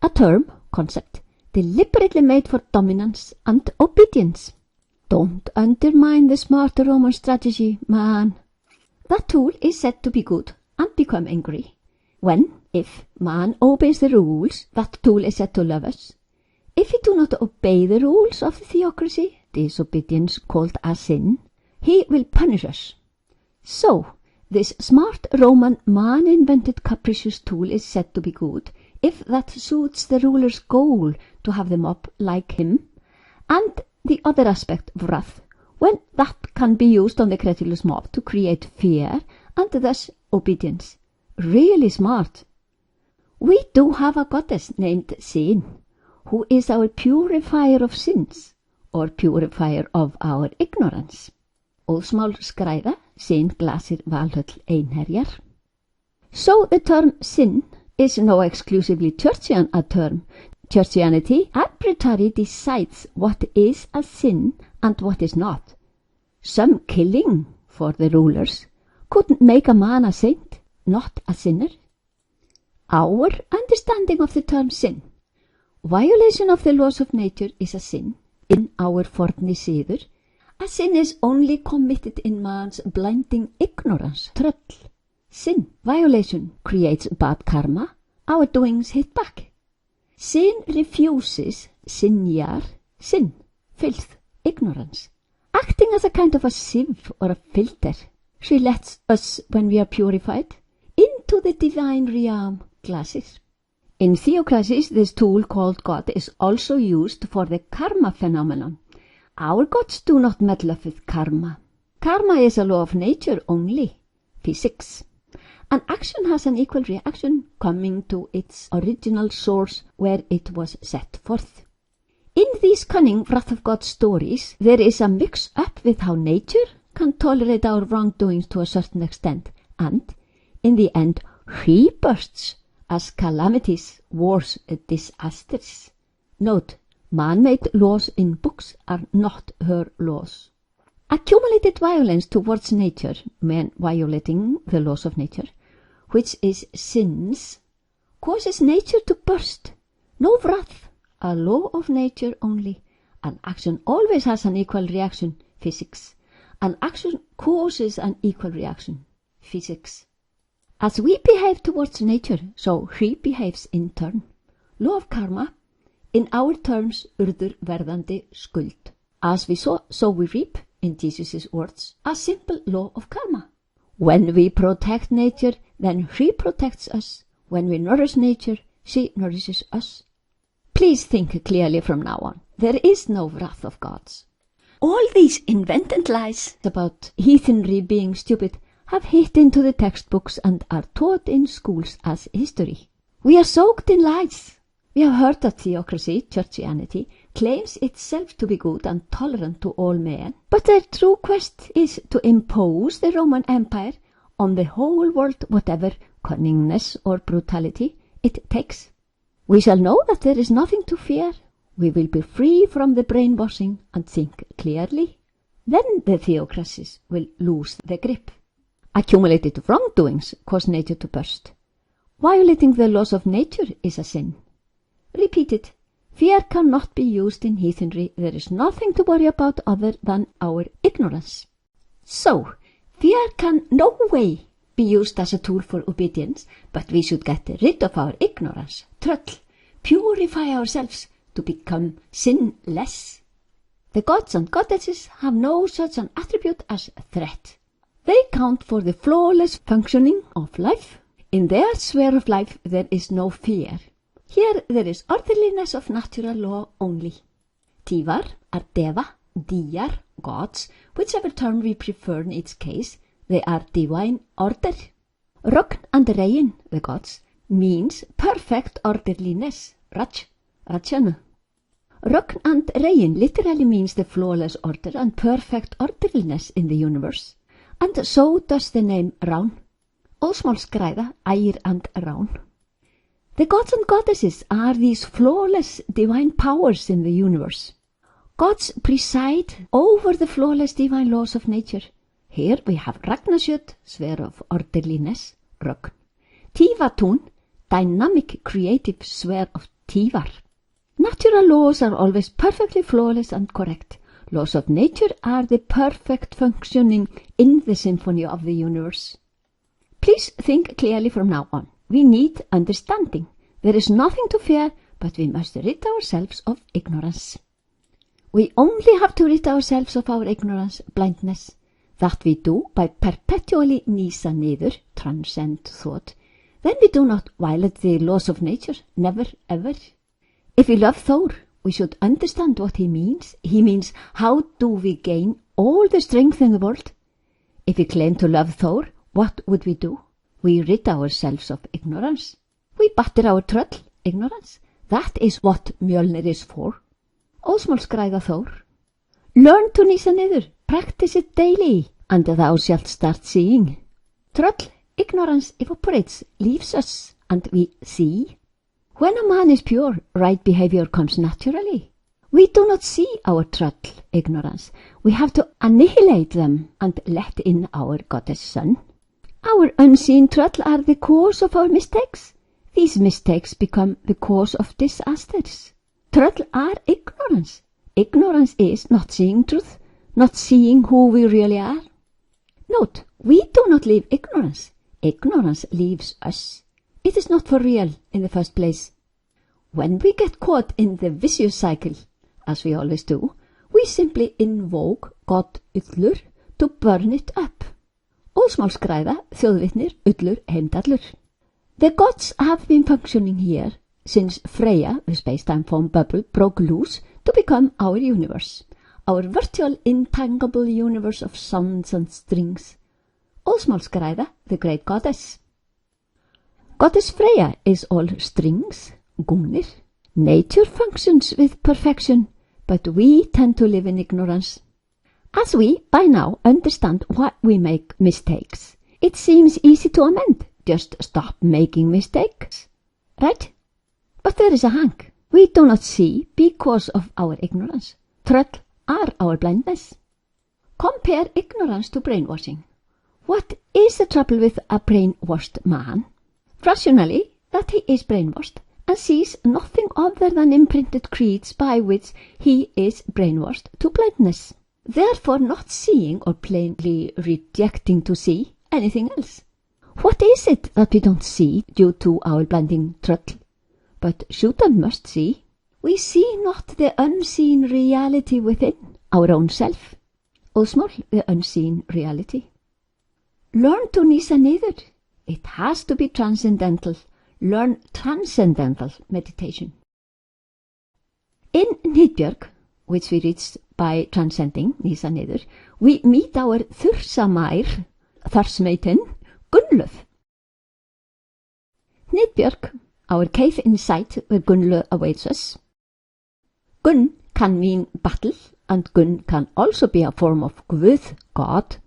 A term, concept, deliberately made for dominance and obedience. Don't undermine the smart Roman strategy, man. That tool is said to be good and become angry. When, if man obeys the rules, that tool is said to love us. If we do not obey the rules of the theocracy, disobedience called a sin, he will punish us. So, this smart Roman man-invented capricious tool is said to be good, if that suits the ruler's goal to have the mob like him, and the other aspect, wrath, when that can be used on the credulous mob to create fear and thus obedience. Really smart. We do have a goddess named Sin, who is our purifier of sins, or purifier of our ignorance. Óðsmál skræða, sin glasir valhöll einherjar. So the term sin is no exclusively churchian a term. Churchianity arbitrarily decides what is a sin and what is not. Some killing for the rulers couldn't make a man a saint, not a sinner. Our understanding of the term sin, violation of the laws of nature, is a sin in our forni siður. A sin is only committed in man's blinding ignorance, tröll. Sin, violation, creates bad karma. Our doings hit back. Sin refuses, sinjar, sin, filth, ignorance. Acting as a kind of a sieve or a filter, she lets us, when we are purified, into the divine realm classes. In theocracies, this tool called God is also used for the karma phenomenon. Our gods do not meddle with karma. Karma is a law of nature only, physics. An action has an equal reaction coming to its original source where it was set forth. In these cunning wrath of God stories, there is a mix-up with how nature can tolerate our wrongdoings to a certain extent, and, in the end, she bursts as calamities, wars, disasters. Note, man-made laws in books are not her laws. Accumulated violence towards nature, when violating the laws of nature, which is sins, causes nature to burst. No wrath, a law of nature only. An action always has an equal reaction, physics. An action causes an equal reaction, physics. As we behave towards nature, so she behaves in turn. Law of karma, in our terms, urður verðandi skuld. As we sow, so we reap, in Jesus' words, a simple law of karma. When we protect nature, then she protects us. When we nourish nature, she nourishes us. Please think clearly from now on. There is no wrath of gods. All these invented lies about heathenry being stupid have hit into the textbooks and are taught in schools as history. We are soaked in lies. We have heard that theocracy, churchianity, claims itself to be good and tolerant to all men, but their true quest is to impose the Roman Empire on the whole world, whatever cunningness or brutality it takes. We shall know that there is nothing to fear. We will be free from the brainwashing and think clearly. Then the theocracies will lose the grip. Accumulated wrongdoings cause nature to burst. Violating the laws of nature is a sin. Repeated, fear cannot be used in heathenry. There is nothing to worry about other than our ignorance. So, fear can no way be used as a tool for obedience, but we should get rid of our ignorance, tröll, purify ourselves to become sinless. The gods and goddesses have no such an attribute as threat. They count for the flawless functioning of life. In their sphere of life there is no fear. Here there is orderliness of natural law only. Tívar are deva, dýjar, gods, whichever term we prefer in each case, they are divine order. Rögn and regin, the gods, means perfect orderliness, rajana. Rögn and regin literally means the flawless order and perfect orderliness in the universe, and so does the name Rán. Óðsmál skræða, ægir and Rán. The gods and goddesses are these flawless divine powers in the universe. Gods preside over the flawless divine laws of nature. Here we have Ragnasjöt, sphere of orderliness, rögn. Tívatún, dynamic creative sphere of tívar. Natural laws are always perfectly flawless and correct. Laws of nature are the perfect functioning in the symphony of the universe. Please think clearly from now on. We need understanding. There is nothing to fear, but we must rid ourselves of ignorance. We only have to rid ourselves of our ignorance, blindness. That we do by perpetually nísa niður, transcend thought. Then we do not violate the laws of nature, never, ever. If we love Thor, we should understand what he means. He means, how do we gain all the strength in the world? If we claim to love Thor, what would we do? We rid ourselves of ignorance. We batter our tröll, ignorance. That is what Mjölnir is for. Óðsmál skræða Thor. Learn to nísa niður, practice it daily, and thou shalt start seeing. Tröll, ignorance evaporates, leaves us, and we see. When a man is pure, right behavior comes naturally. We do not see our trul ignorance. We have to annihilate them and let in our goddess sun. Our unseen trul are the cause of our mistakes. These mistakes become the cause of disasters. Trul are ignorance. Ignorance is not seeing truth, not seeing who we really are. Note, we do not leave ignorance. Ignorance leaves us. It is not for real in the first place. When we get caught in the vicious cycle, as we always do, we simply invoke God ullur to burn it up. Óðsmál skræða, þjóðvitnir, ullur, heimdallur. The gods have been functioning here since Freya, the space-time foam bubble, broke loose to become our universe, our virtual intangible universe of sounds and strings. Óðsmál skræða, the great goddess. Goddess Freya is all strings, gungnir. Nature functions with perfection, but we tend to live in ignorance. As we, by now, understand why we make mistakes, it seems easy to amend. Just stop making mistakes. Right? But there is a hang. We do not see because of our ignorance. Trul are our blindness. Compare ignorance to brainwashing. What is the trouble with a brainwashed man? Rationally, that he is brainwashed and sees nothing other than imprinted creeds by which he is brainwashed to blindness, therefore not seeing or plainly rejecting to see anything else. What is it that we don't see due to our blinding trul, but should and must see? We see not the unseen reality within our own self. Óðsmál, the unseen reality. Learn to nísa niður. It has to be transcendental. Learn transcendental meditation. In Hnitbjörg, which we reach by transcending, nísa niður, we meet our þursamær, þarsmeitin, Gunnlöð. Hnitbjörg, our cave inside where Gunnlöð awaits us. Gunn can mean battle, and Gunn can also be a form of Guð, God.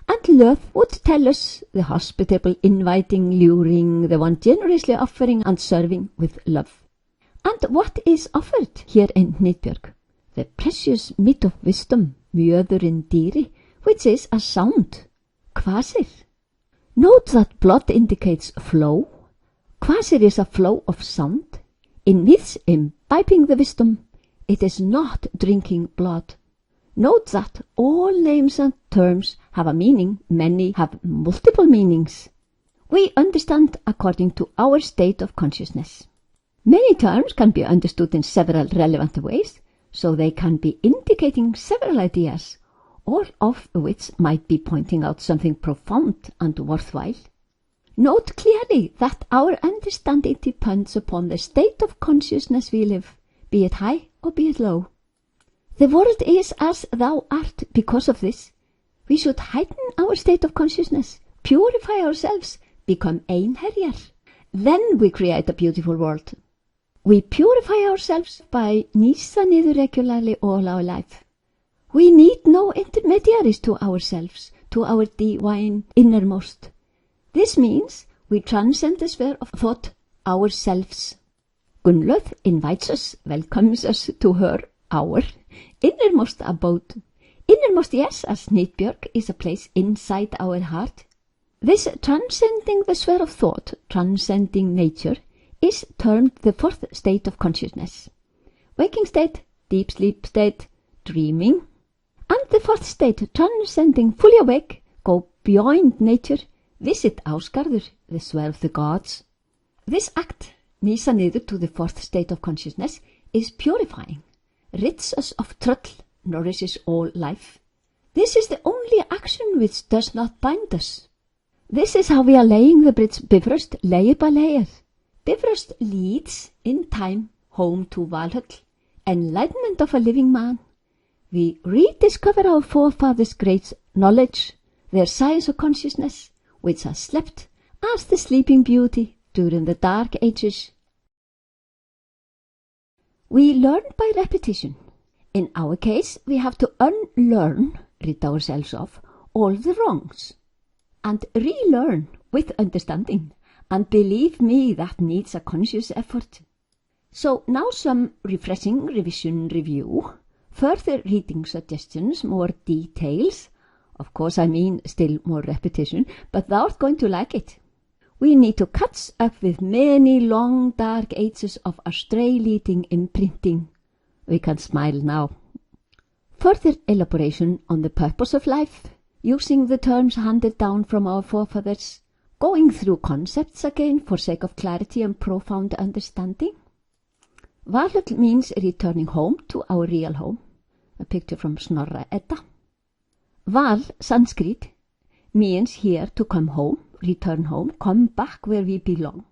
And Löð would tell us, the hospitable, inviting, luring, the one generously offering and serving with love. And what is offered here in Hnitbjörg? The precious meat of wisdom, mjöðurinn dýri, which is a sound, kvasir. Note that blood indicates flow. Kvasir is a flow of sound. In myths imbibing the wisdom, it is not drinking blood. Note that all names and terms have a meaning, many have multiple meanings. We understand according to our state of consciousness. Many terms can be understood in several relevant ways, so they can be indicating several ideas, all of which might be pointing out something profound and worthwhile. Note clearly that our understanding depends upon the state of consciousness we live, be it high or be it low. The world is as thou art because of this. We should heighten our state of consciousness, purify ourselves, become einherjar. Then we create a beautiful world. We purify ourselves by nísa niður regularly all our life. We need no intermediaries to ourselves, to our divine innermost. This means we transcend the sphere of thought ourselves. Gunnlöð invites us, welcomes us to her, our innermost abode. Innermost, yes, as Hnitbjörg is a place inside our heart. This transcending the sphere of thought, transcending nature, is termed the fourth state of consciousness. Waking state, deep sleep state, dreaming. And the fourth state, transcending, fully awake, go beyond nature, visit Ásgarður, the sphere of the gods. This act, nísa niður to the fourth state of consciousness, is purifying, rids us of trul, nourishes all life. This is the only action which does not bind us. This is how we are laying the bridge Bifröst, layer by layer. Bifröst leads, in time, home to Valhöll, enlightenment of a living man. We rediscover our forefathers' great knowledge, their science of consciousness, which has slept as the sleeping beauty during the dark ages. We learn by repetition. In our case, we have to unlearn, rid ourselves of, all the wrongs, and relearn with understanding, and believe me, that needs a conscious effort. So now some refreshing revision review, further reading suggestions, more details. Of course, I mean still more repetition, but thou art going to like it. We need to catch up with many long dark ages of Australiating imprinting. We can smile now. Further elaboration on the purpose of life, using the terms handed down from our forefathers, going through concepts again for sake of clarity and profound understanding. Valhöll means returning home to our real home. A picture from Snorra Edda. Val, Sanskrit, means here to come home, return home, come back where we belong.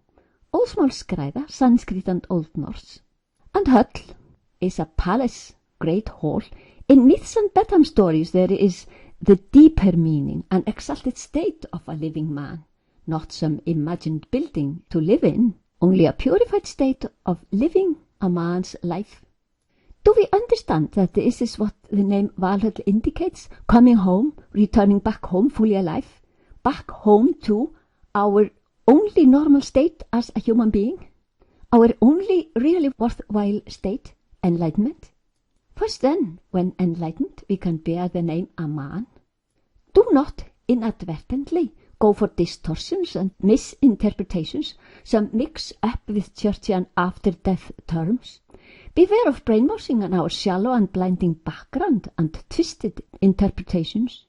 Óðsmál skræða, Sanskrit and Old Norse. And höll is a palace, great hall. In myths and bedtime stories there is the deeper meaning, an exalted state of a living man, not some imagined building to live in, only a purified state of living a man's life. Do we understand that this is what the name Valhöll indicates? Coming home, returning back home fully alive, back home to our only normal state as a human being, our only really worthwhile state, enlightenment. First then, when enlightened, we can bear the name a man. Do not inadvertently go for distortions and misinterpretations, some mix up with churchy and after-death terms. Beware of brainwashing on our shallow and blinding background and twisted interpretations.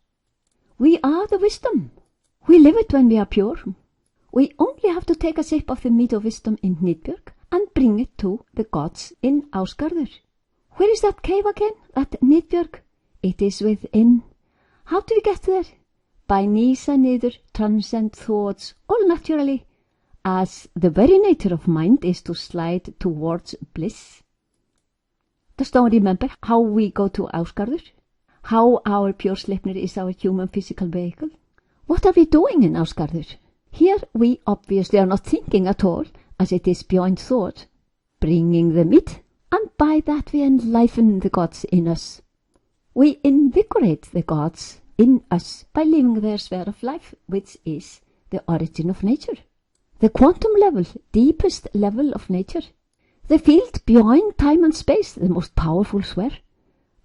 We are the wisdom. We live it when we are pure. We only have to take a sip of the mead of wisdom in Hnitbjörg and bring it to the gods in Ásgarður. Where is that cave again, at Hnitbjörg? It is within. How do we get there? By knees and niður, transcend thoughts, all naturally, as the very nature of mind is to slide towards bliss. Does one remember how we go to Ásgarður? How our pure Sleipnir is our human physical vehicle? What are we doing in Ásgarður? Here we obviously are not thinking at all, as it is beyond thought, bringing the meat, and by that we enliven the gods in us. We invigorate the gods in us by living their sphere of life, which is the origin of nature, the quantum level, deepest level of nature, the field beyond time and space, the most powerful sphere.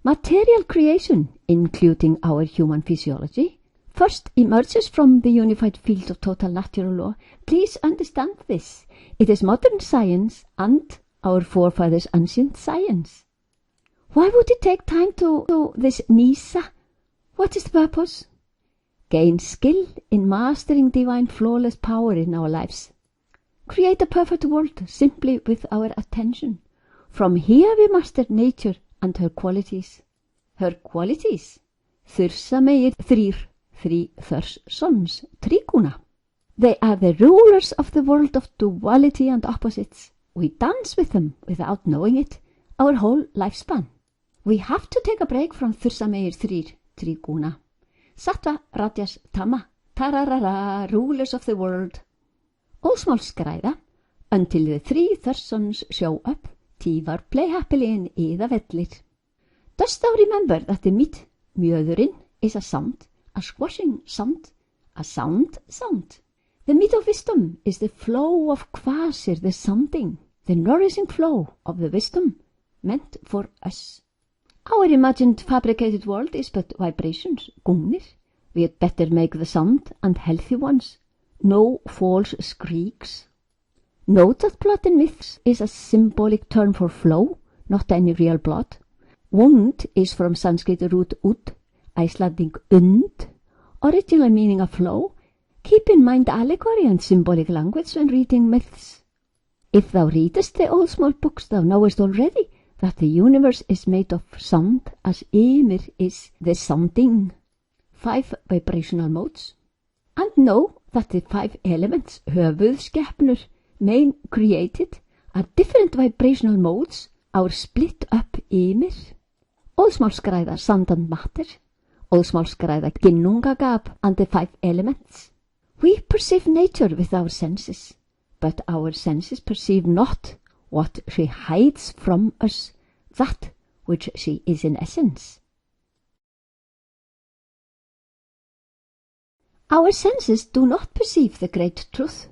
Material creation, including our human physiology, first emerges from the unified field of total natural law. Please understand this. It is modern science and our forefathers' ancient science. Why would it take time to do this Nisa? What is the purpose? Gain skill in mastering divine flawless power in our lives. Create a perfect world simply with our attention. From here we master nature and her qualities. Her qualities? Þursamegir þrír, three Thurs sons, Tríguna. They are the rulers of the world of duality and opposites. We dance with them without knowing it, our whole lifespan. We have to take a break from Þursamegir þrír, Tríguna. Sattva, Rajas, Tama, Tararara, rulers of the world. Óðsmál skræða, until the three Thurs sons show up, Tívar play happily in Ida vellir. Dost thou remember that the meat, mjöðurinn, is a sound, a squashing sound, a sound. The meat of wisdom is the flow of kvasir, the sounding, the nourishing flow of the wisdom meant for us. Our imagined fabricated world is but vibrations, gungnir. We had better make the sound and healthy ones. No false screeks. Note that blood in myths is a symbolic term for flow, not any real blood. Wund is from Sanskrit root ud, Icelandic und, original meaning of flow. Keep in mind allegory and symbolic language when reading myths. If thou readest the Óðsmál books, thou knowest already that the universe is made of sound, as Ymir is the sounding. 5 vibrational modes. And know that the 5 elements, höfuðskepnur, main created, are different vibrational modes, our split up Ymir. Óðsmál skræða, sand and matter. Óðsmál skræða, ginnungagap, and the 5 elements. We perceive nature with our senses, but our senses perceive not what she hides from us, that which she is in essence. Our senses do not perceive the great truth.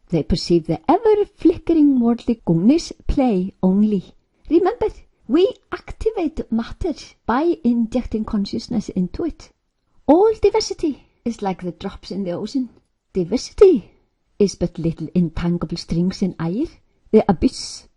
They perceive the ever-flickering worldly goodness play only. Remember, we activate matter by injecting consciousness into it. All diversity is like the drops in the ocean. Diversity is but little entangled strings in air, the abyss.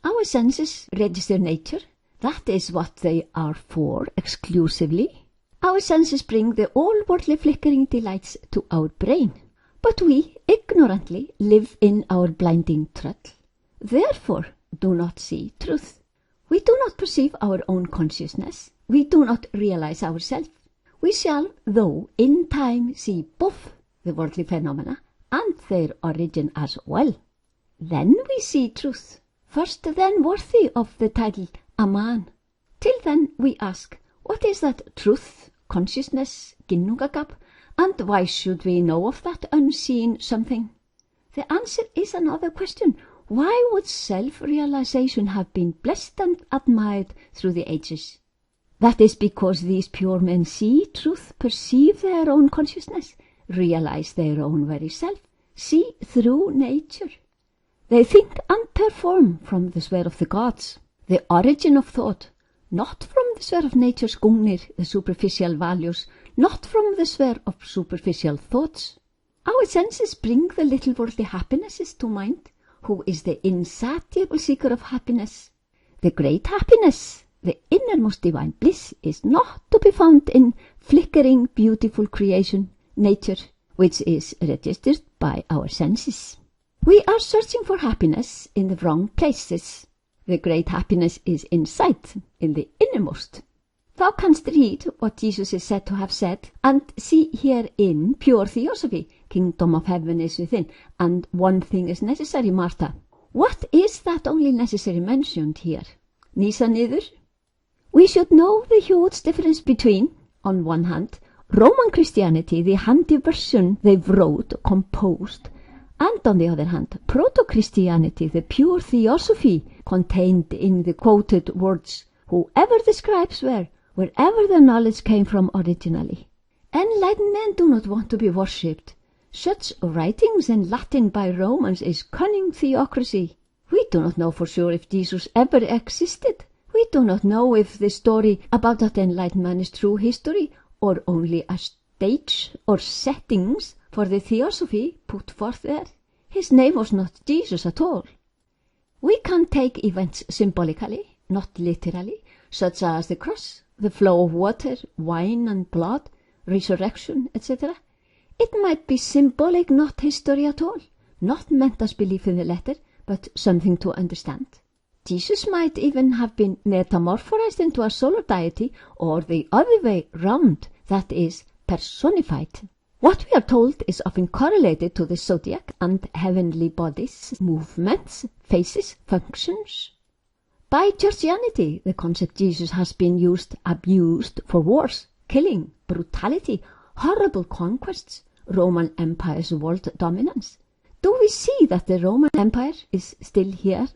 Our senses register nature. That is what they are for exclusively. Our senses bring the all-worldly flickering delights to our brain. But we ignorantly live in our blinding truth. Therefore, do not see truth. We do not perceive our own consciousness. We do not realize ourselves. We shall, though, in time see both the worldly phenomena and their origin as well. Then we see truth, first then worthy of the title a man. Till then we ask, what is that truth, consciousness, ginnungagap, and why should we know of that unseen something? The answer is another question. Why would self-realization have been blessed and admired through the ages? That is because these pure men see truth, perceive their own consciousness, realize their own very self, see through nature. They think and perform from the sphere of the gods, the origin of thought, not from the sphere of nature's gungnir, the superficial values, not from the sphere of superficial thoughts. Our senses bring the little worldly happinesses to mind. Who is the insatiable seeker of happiness? The great happiness, the innermost divine bliss, is not to be found in flickering, beautiful creation, nature, which is registered by our senses. We are searching for happiness in the wrong places. The great happiness is inside, in the innermost. Thou canst read what Jesus is said to have said, and see herein pure theosophy. Kingdom of heaven is within, and one thing is necessary, Martha. What is that only necessary mentioned here? Nisa niður? We should know the huge difference between, on one hand, Roman Christianity, the handy version they wrote, composed, and on the other hand, Proto-Christianity, the pure theosophy contained in the quoted words, whoever the scribes were, wherever the knowledge came from originally. Enlightened men do not want to be worshipped. Such writings in Latin by Romans is cunning theocracy. We do not know for sure if Jesus ever existed. We do not know if the story about that enlightened man is true history or only a stage or settings for the theosophy put forth there. His name was not Jesus at all. We can take events symbolically, not literally, such as the cross, the flow of water, wine and blood, resurrection, etc. It might be symbolic, not history at all, not meant as belief in the letter, but something to understand. Jesus might even have been metamorphosed into a solar deity, or the other way round, that is, personified. What we are told is often correlated to the zodiac and heavenly bodies, movements, faces, functions. By Christianity, the concept Jesus has been abused for wars, killing, brutality, horrible conquests, Roman Empire's world dominance. Do we see that the Roman Empire is still here?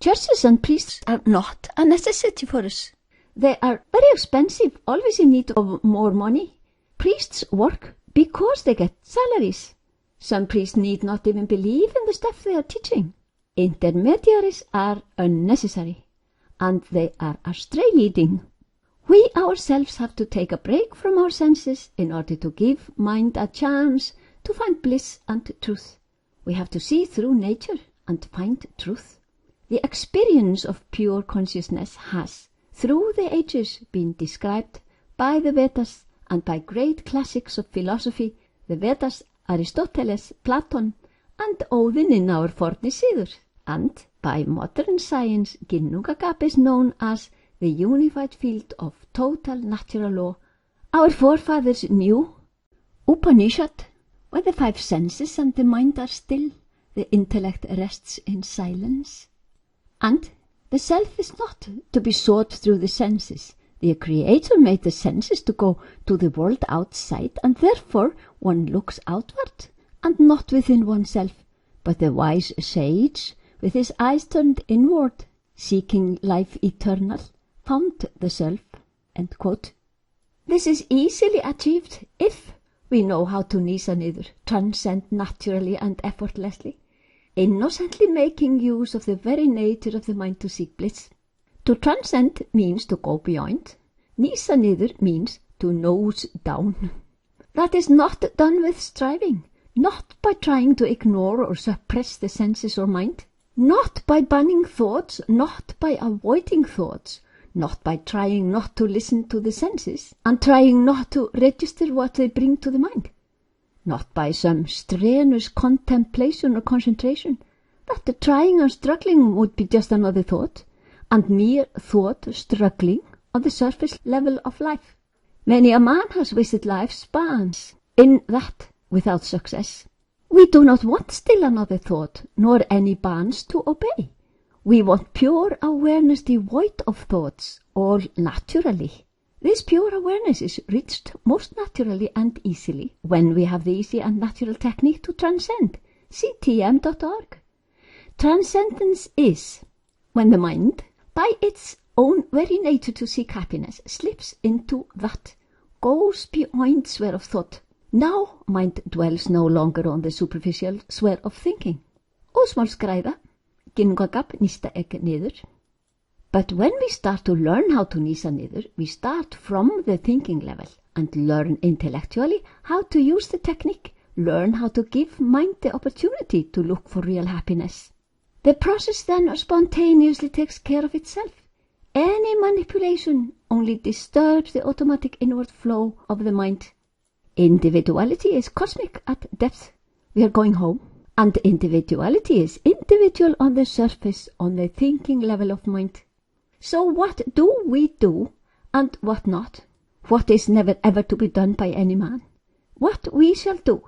Churches and priests are not a necessity for us. They are very expensive, always in need of more money. Priests work because they get salaries. Some priests need not even believe in the stuff they are teaching. Intermediaries are unnecessary, and they are astray leading. We ourselves have to take a break from our senses in order to give mind a chance to find bliss and truth. We have to see through nature and find truth. The experience of pure consciousness has, through the ages, been described by the Vedas and by great classics of philosophy, the Vedas, Aristoteles, Platon, and Odin in our fornisíður, and by modern science, Ginnungagap is known as the unified field of total natural law. Our forefathers knew. Upanishad, when the five senses and the mind are still, the intellect rests in silence. And the self is not to be sought through the senses. The Creator made the senses to go to the world outside, and therefore one looks outward and not within oneself. But the wise sage, with his eyes turned inward, seeking life eternal, found the self. End quote. This is easily achieved if we know how to nýsa niður, transcend naturally and effortlessly. innocently making use of the very nature of the mind to seek bliss. To transcend means to go beyond. Nísa niður means to nose down. That is not done with striving, not by trying to ignore or suppress the senses or mind, not by banning thoughts, not by avoiding thoughts, not by trying not to listen to the senses and trying not to register what they bring to the mind, not by some strenuous contemplation or concentration, that the trying and struggling would be just another thought, and mere thought struggling on the surface level of life. Many a man has wasted lifespans in that without success. We do not want still another thought, nor any bands to obey. We want pure awareness devoid of thoughts, all naturally. This pure awareness is reached most naturally and easily when we have the easy and natural technique to transcend. See tm.org. Transcendence is when the mind, by its own very nature to seek happiness, slips into that, goes beyond sphere of thought. Now mind dwells no longer on the superficial sphere of thinking. Óðsmál skræða, gingagab nista ek niður. But when we start to learn how to nisa niður, we start from the thinking level and learn intellectually how to use the technique, learn how to give mind the opportunity to look for real happiness. The process then spontaneously takes care of itself. Any manipulation only disturbs the automatic inward flow of the mind. Individuality is cosmic at depth. We are going home. And individuality is individual on the surface, on the thinking level of mind. So what do we do and what not? What is never ever to be done by any man? What we shall do,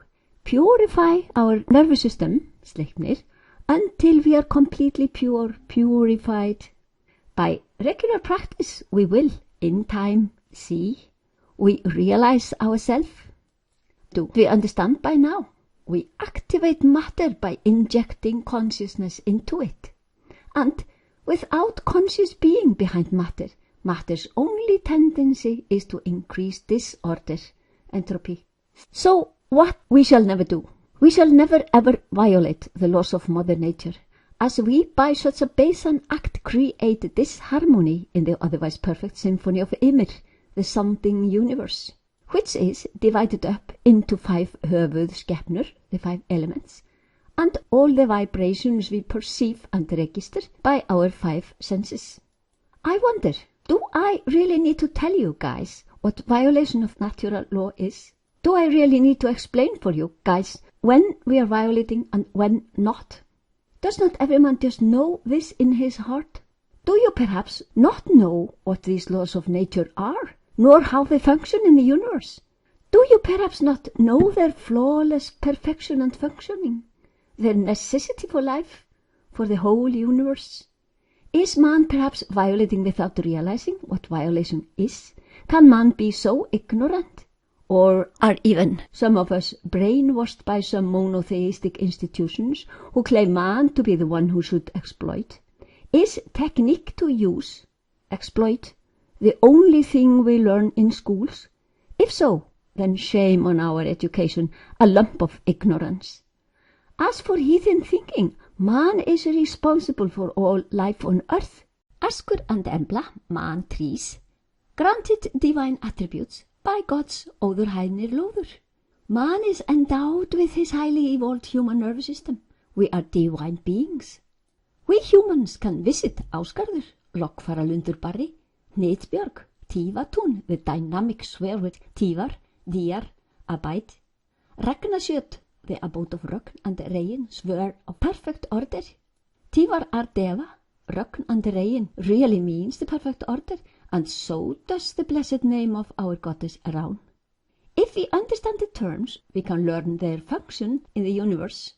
purify our nervous system, sleipnir, until we are completely pure, purified. By regular practice we will, in time, see. We realize ourselves. Do we understand by now? We activate matter by injecting consciousness into it. And without conscious being behind matter, matter's only tendency is to increase disorder, entropy. So what we shall never do? We shall never ever violate the laws of Mother Nature, as we by such a base and act create disharmony in the otherwise perfect symphony of Ymir, the sounding universe, which is divided up into 5 höfuðskepnur, the 5 elements, and all the vibrations we perceive and register by our 5 senses. I wonder, do I really need to tell you guys what violation of natural law is? Do I really need to explain for you guys when we are violating and when not? Does not every man just know this in his heart? Do you perhaps not know what these laws of nature are, nor how they function in the universe? Do you perhaps not know their flawless perfection and functioning, their necessity for life, for the whole universe? Is man perhaps violating without realizing what violation is? Can man be so ignorant? Or are even some of us brainwashed by some monotheistic institutions who claim man to be the one who should exploit? Is technique to use, exploit, the only thing we learn in schools? If so, then shame on our education, a lump of ignorance. As for heathen thinking, man is responsible for all life on earth. Askur and Embla, man trees, granted divine attributes by God's óðurhænir lóður. Man is endowed with his highly evolved human nervous system. We are divine beings. We humans can visit Ásgarður, Lokkfaralundur Barri, Hnitbjörg, Tívatún, the dynamic sphere with Tívar, Dýjar, abide, Ragnasjöt, the abode of Rögn and Regin, sphere of perfect order. Tívar are Deva, Rögn and Regin really means the perfect order, and so does the blessed name of our goddess Rán. If we understand the terms, we can learn their function in the universe.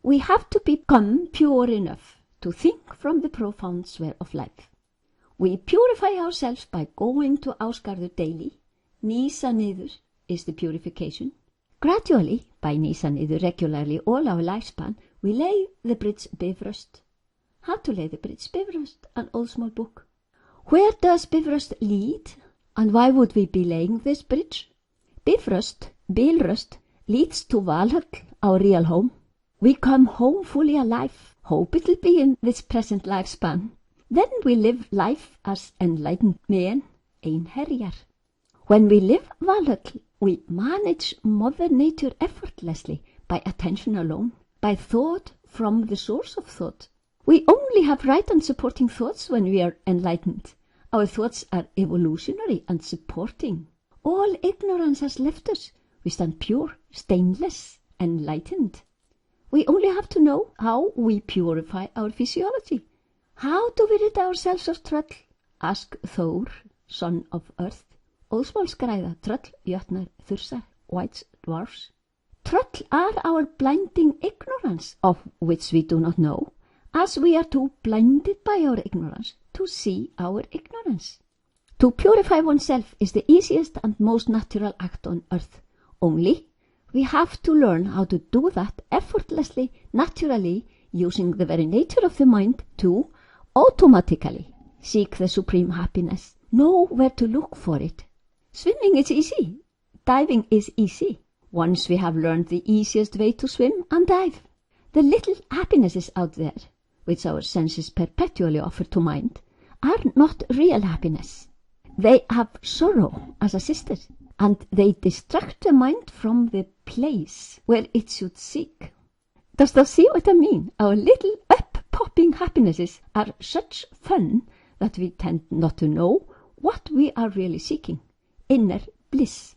We have to become pure enough to think from the profound sphere of life. We purify ourselves by going to Ásgarður daily. Nísa niður is the purification. Gradually, by nísa niður regularly all our lifespan, we lay the bridge Bifröst. How to lay the bridge Bifröst, an Óðsmál book. Where does Bifröst lead, and why would we be laying this bridge? Bifröst, Bilröst, leads to Valhöll, our real home. We come home fully alive. Hope it'll be in this present lifespan. Then we live life as enlightened men, einherjar. When we live Valhall, we manage Mother Nature effortlessly by attention alone, by thought from the source of thought. We only have right and supporting thoughts when we are enlightened. Our thoughts are evolutionary and supporting. All ignorance has left us. We stand pure, stainless, enlightened. We only have to know how we purify our physiology. How do we rid ourselves of Tröll? Ask Thor, son of earth. Óðsmál skræða, Tröll, jötnar, þursar, white dwarfs. Tröll are our blinding ignorance, of which we do not know, as we are too blinded by our ignorance to see our ignorance. To purify oneself is the easiest and most natural act on earth. Only we have to learn how to do that effortlessly, naturally, using the very nature of the mind to automatically seek the supreme happiness, know where to look for it. Swimming is easy. Diving is easy. Once we have learned the easiest way to swim and dive, the little happinesses out there, which our senses perpetually offer to mind, are not real happiness. They have sorrow as a sister, and they distract the mind from the place where it should seek. Does thou see what I mean? Our little up-popping happinesses are such fun that we tend not to know what we are really seeking. Inner bliss.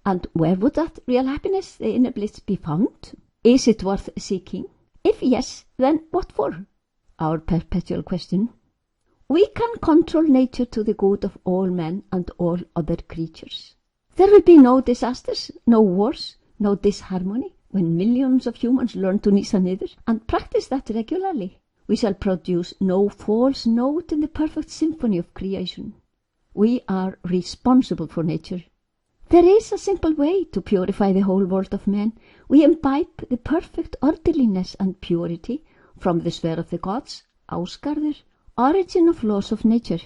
And where would that real happiness, the inner bliss, be found? Is it worth seeking? If yes, then what for? Our perpetual question. We can control nature to the good of all men and all other creatures. There will be no disasters, no wars, no disharmony when millions of humans learn to nýsa niður and practice that regularly. We shall produce no false note in the perfect symphony of creation. We are responsible for nature. There is a simple way to purify the whole world of men. We imbibe the perfect orderliness and purity from the sphere of the gods, Ásgarður, origin of laws of nature.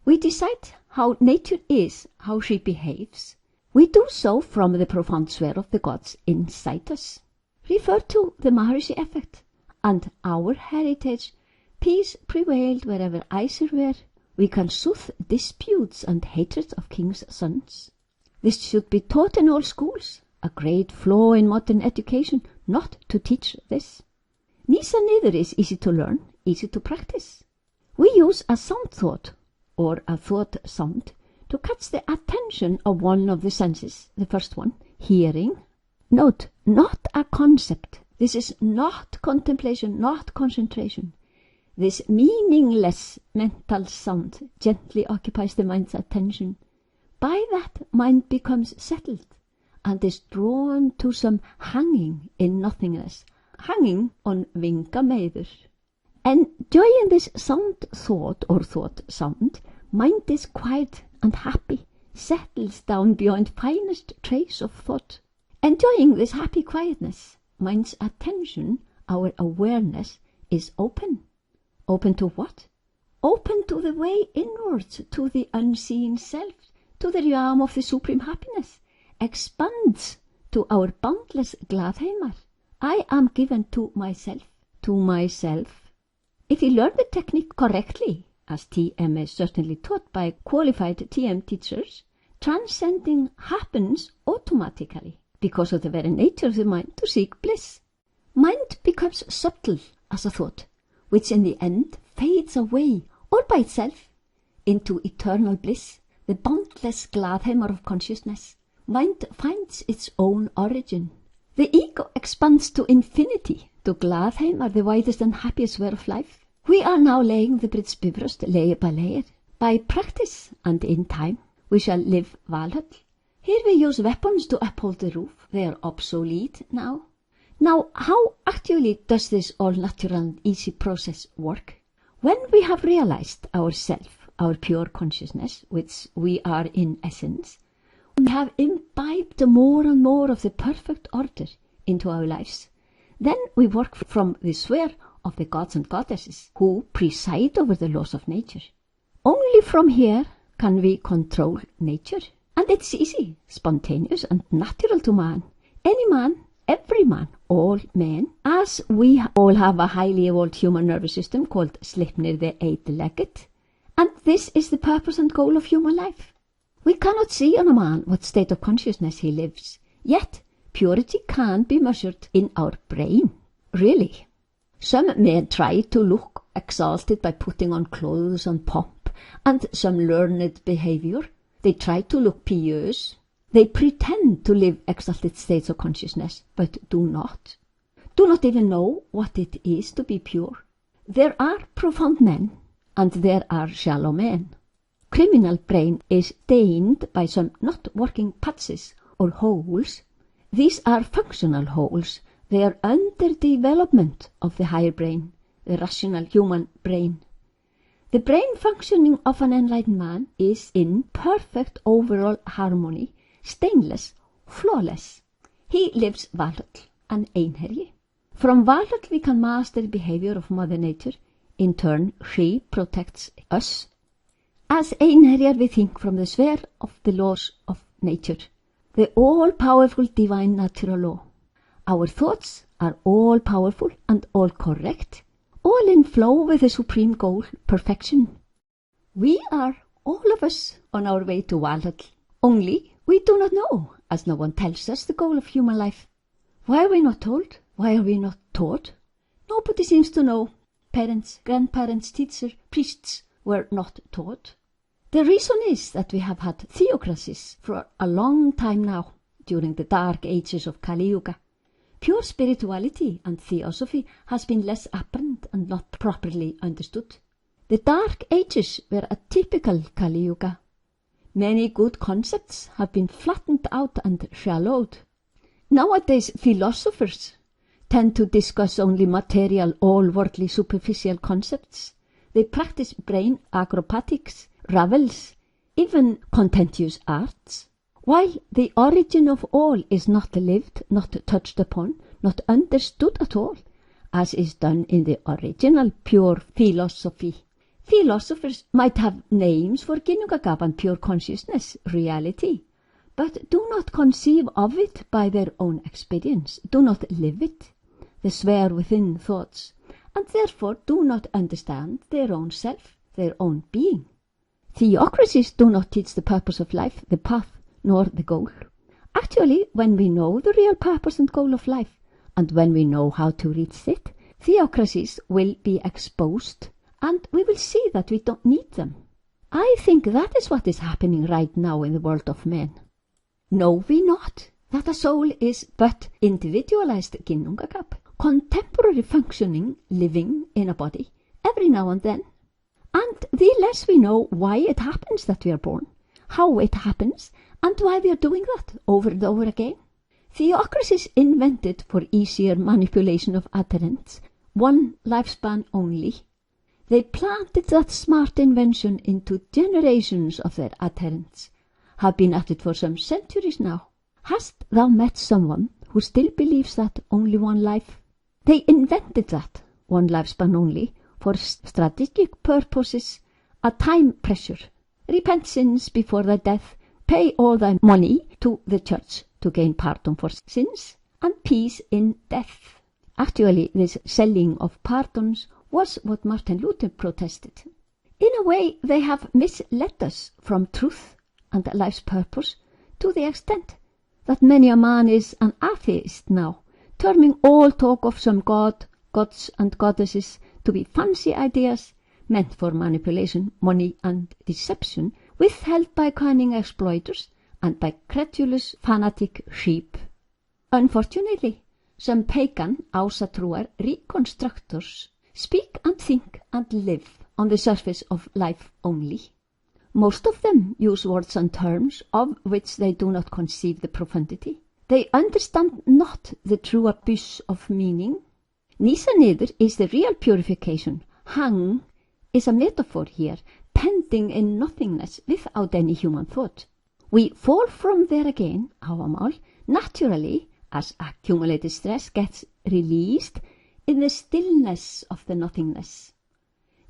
We decide how nature is, how she behaves. We do so from the profound sphere of the gods inside us. Refer to the Maharishi effect. And our heritage, peace prevailed wherever Æsir were. We can soothe disputes and hatred of kings' sons. This should be taught in all schools, a great flaw in modern education, not to teach this. Nýsa niður is easy to learn, easy to practice. We use a sound thought, or a thought sound, to catch the attention of one of the senses, the first one, hearing. Note, not a concept. This is not contemplation, not concentration. This meaningless mental sound gently occupies the mind's attention. By that, mind becomes settled and is drawn to some hanging in nothingness, hanging on vingameiður. Enjoying this sound thought or thought sound, mind is quiet and happy, settles down beyond finest trace of thought. Enjoying this happy quietness, mind's attention, our awareness, is open. Open to what? Open to the way inwards, to the unseen self, to the realm of the supreme happiness. Expands to our boundless gladheimar. I am given to myself, to myself. If we learn the technique correctly, as TM is certainly taught by qualified TM teachers, transcending happens automatically because of the very nature of the mind to seek bliss. Mind becomes subtle as a thought, which in the end fades away, all by itself, into eternal bliss, the boundless gladheimar of consciousness. Mind finds its own origin. The ego expands to infinity, to gladheimar, the widest and happiest sphere of life. We are now laying the bridge bifrost layer by layer. By practice and in time, we shall live Valhall. Here we use weapons to uphold the roof. They are obsolete now. Now, how actually does this all-natural and easy process work? When we have realized ourself, our pure consciousness, which we are in essence, we have imbibed more and more of the perfect order into our lives. Then we work from the sphere of the gods and goddesses who preside over the laws of nature. Only from here can we control nature. And it's easy, spontaneous and natural to man. Any man, every man, all men, as we all have a highly evolved human nervous system called Sleipnir the eight-legged, and this is the purpose and goal of human life. We cannot see on a man what state of consciousness he lives, yet purity can be measured in our brain, really. Some men try to look exalted by putting on clothes and pomp, and some learned behavior. They try to look pious. They pretend to live exalted states of consciousness, but do not even know what it is to be pure. There are profound men, and there are shallow men. Criminal brain is stained by some not working patches or holes. These are functional holes. They are underdevelopment of the higher brain, the rational human brain. The brain functioning of an enlightened man is in perfect overall harmony, stainless, flawless. He lives Valhall, an einherji. From Valhall we can master the behavior of Mother Nature. In turn, she protects us. As einherjar we think from the sphere of the laws of nature, the all-powerful divine natural law. Our thoughts are all-powerful and all-correct, all in flow with the supreme goal, perfection. We are, all of us, on our way to Valhall. Only we do not know, as no one tells us the goal of human life. Why are we not told? Why are we not taught? Nobody seems to know. Parents, grandparents, teachers, priests were not taught. The reason is that we have had theocracies for a long time now, during the dark ages of Kali Yuga. Pure spirituality and theosophy has been less apparent and not properly understood. The dark ages were a typical Kali Yuga. Many good concepts have been flattened out and shallowed. Nowadays philosophers tend to discuss only material, all-worldly, superficial concepts. They practice brain acrobatics, revels, even contentious arts. While the origin of all is not lived, not touched upon, not understood at all, as is done in the original pure philosophy. Philosophers might have names for Ginnungagap and pure consciousness, reality, but do not conceive of it by their own experience, do not live it, the sphere within thoughts, and therefore do not understand their own self, their own being. Theocracies do not teach the purpose of life, the path, nor the goal. Actually, when we know the real purpose and goal of life, and when we know how to reach it, theocracies will be exposed, and we will see that we don't need them. I think that is what is happening right now in the world of men. Know we not that a soul is but individualized Ginnungagap, contemporary functioning, living in a body, every now and then? And the less we know why it happens that we are born, how it happens, and why we are doing that over and over again. Theocracies invented for easier manipulation of adherents, one lifespan only. They planted that smart invention into generations of their adherents, have been at it for some centuries now. Hast thou met someone who still believes that only one life? They invented that, one lifespan only, for strategic purposes, a time pressure. Repent sins before thy death, pay all thy money to the church to gain pardon for sins, and peace in death. Actually, this selling of pardons was what Martin Luther protested. In a way, they have misled us from truth and life's purpose to the extent that many a man is an atheist now, terming all talk of some god, gods and goddesses to be fancy ideas meant for manipulation, money and deception, withheld by cunning exploiters and by credulous fanatic sheep. Unfortunately, some pagan ásatrúar reconstructors speak and think and live on the surface of life only. Most of them use words and terms of which they do not conceive the profundity. They understand not the true abyss of meaning. Nísa niður is the real purification. Hang is a metaphor here, pending in nothingness without any human thought. We fall from there again, Óðsmál, naturally, as accumulated stress gets released in the stillness of the nothingness.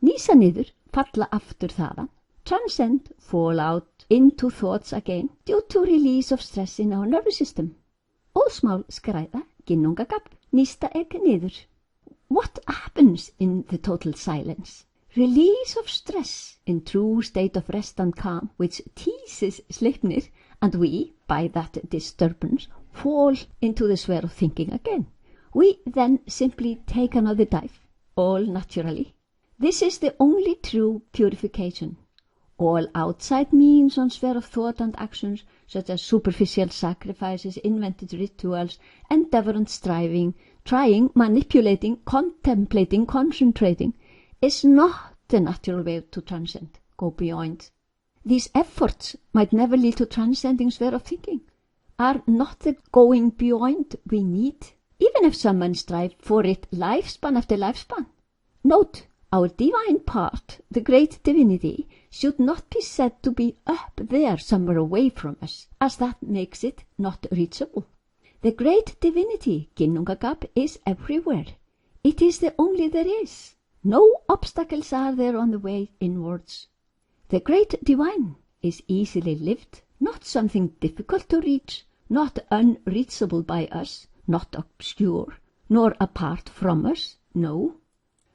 Nísa niður, falla aftur þaðan, transcend, fall out into thoughts again due to release of stress in our nervous system. Óðsmál skræða ginnungagap, nísta ek niður. What happens in the total silence? Release of stress in true state of rest and calm, which teases Sleipnir, and we, by that disturbance, fall into the sphere of thinking again. We then simply take another dive, all naturally. This is the only true purification. All outside means on sphere of thought and actions, such as superficial sacrifices, invented rituals, endeavor and striving, trying, manipulating, contemplating, concentrating, is not the natural way to transcend, go beyond. These efforts might never lead to transcending sphere of thinking, are not the going beyond we need, even if some men strive for it lifespan after lifespan. Note, our divine part, the great divinity, should not be said to be up there somewhere away from us, as that makes it not reachable. The great divinity, ginnungagap, is everywhere. It is the only there is. No obstacles are there on the way inwards. The great divine is easily lived, not something difficult to reach, not unreachable by us, not obscure, nor apart from us, no.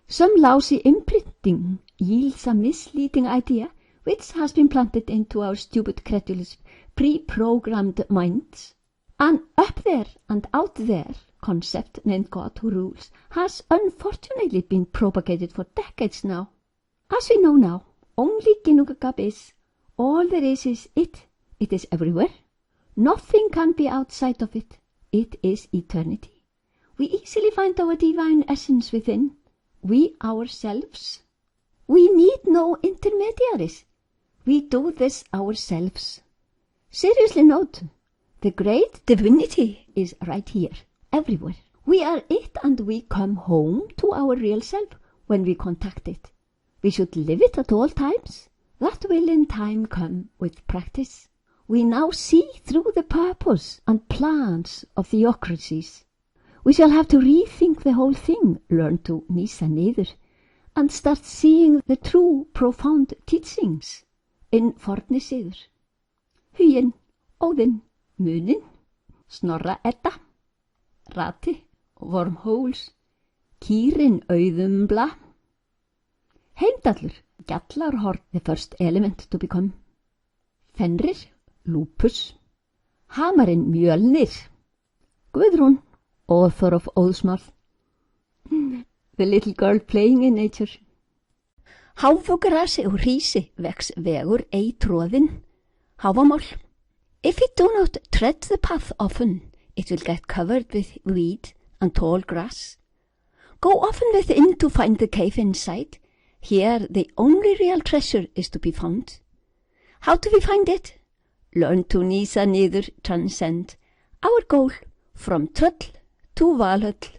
Some lousy imprinting yields a misleading idea which has been planted into our stupid, credulous, pre-programmed minds. An up there and out there concept named God who rules has unfortunately been propagated for decades now. As we know now, only ginnungagap is. All there is it. It is everywhere. Nothing can be outside of it. It is eternity. We easily find our divine essence within. We ourselves. We need no intermediaries. We do this ourselves. Seriously note, the great divinity is right here, everywhere. We are it and we come home to our real self when we contact it. We should live it at all times. That will in time come with practice. We now see through the purpose and plans of theocracies. We shall have to rethink the whole thing, learn to nísa niður, and start seeing the true, profound teachings in forni siður. Huginn, Óðinn, Munin, Snorra Edda, Rati, Wormholes, Kýrin Auðumbla, Heimdallur, Gjallarhorn, the first element to become, Fenrir, Lupus, Hamarinn Mjölnir, Guðrún, author of Óðsmál, the little girl playing in nature. Háfugrasi og hrísi vex vegur ei tróðinn, hávamál. If it do not tread the path often, it will get covered with weed and tall grass. Go often within to find the cave inside. Here the only real treasure is to be found. How do we find it? Learn to nísa niður, transcend. Our goal, from tröll to Valhöll.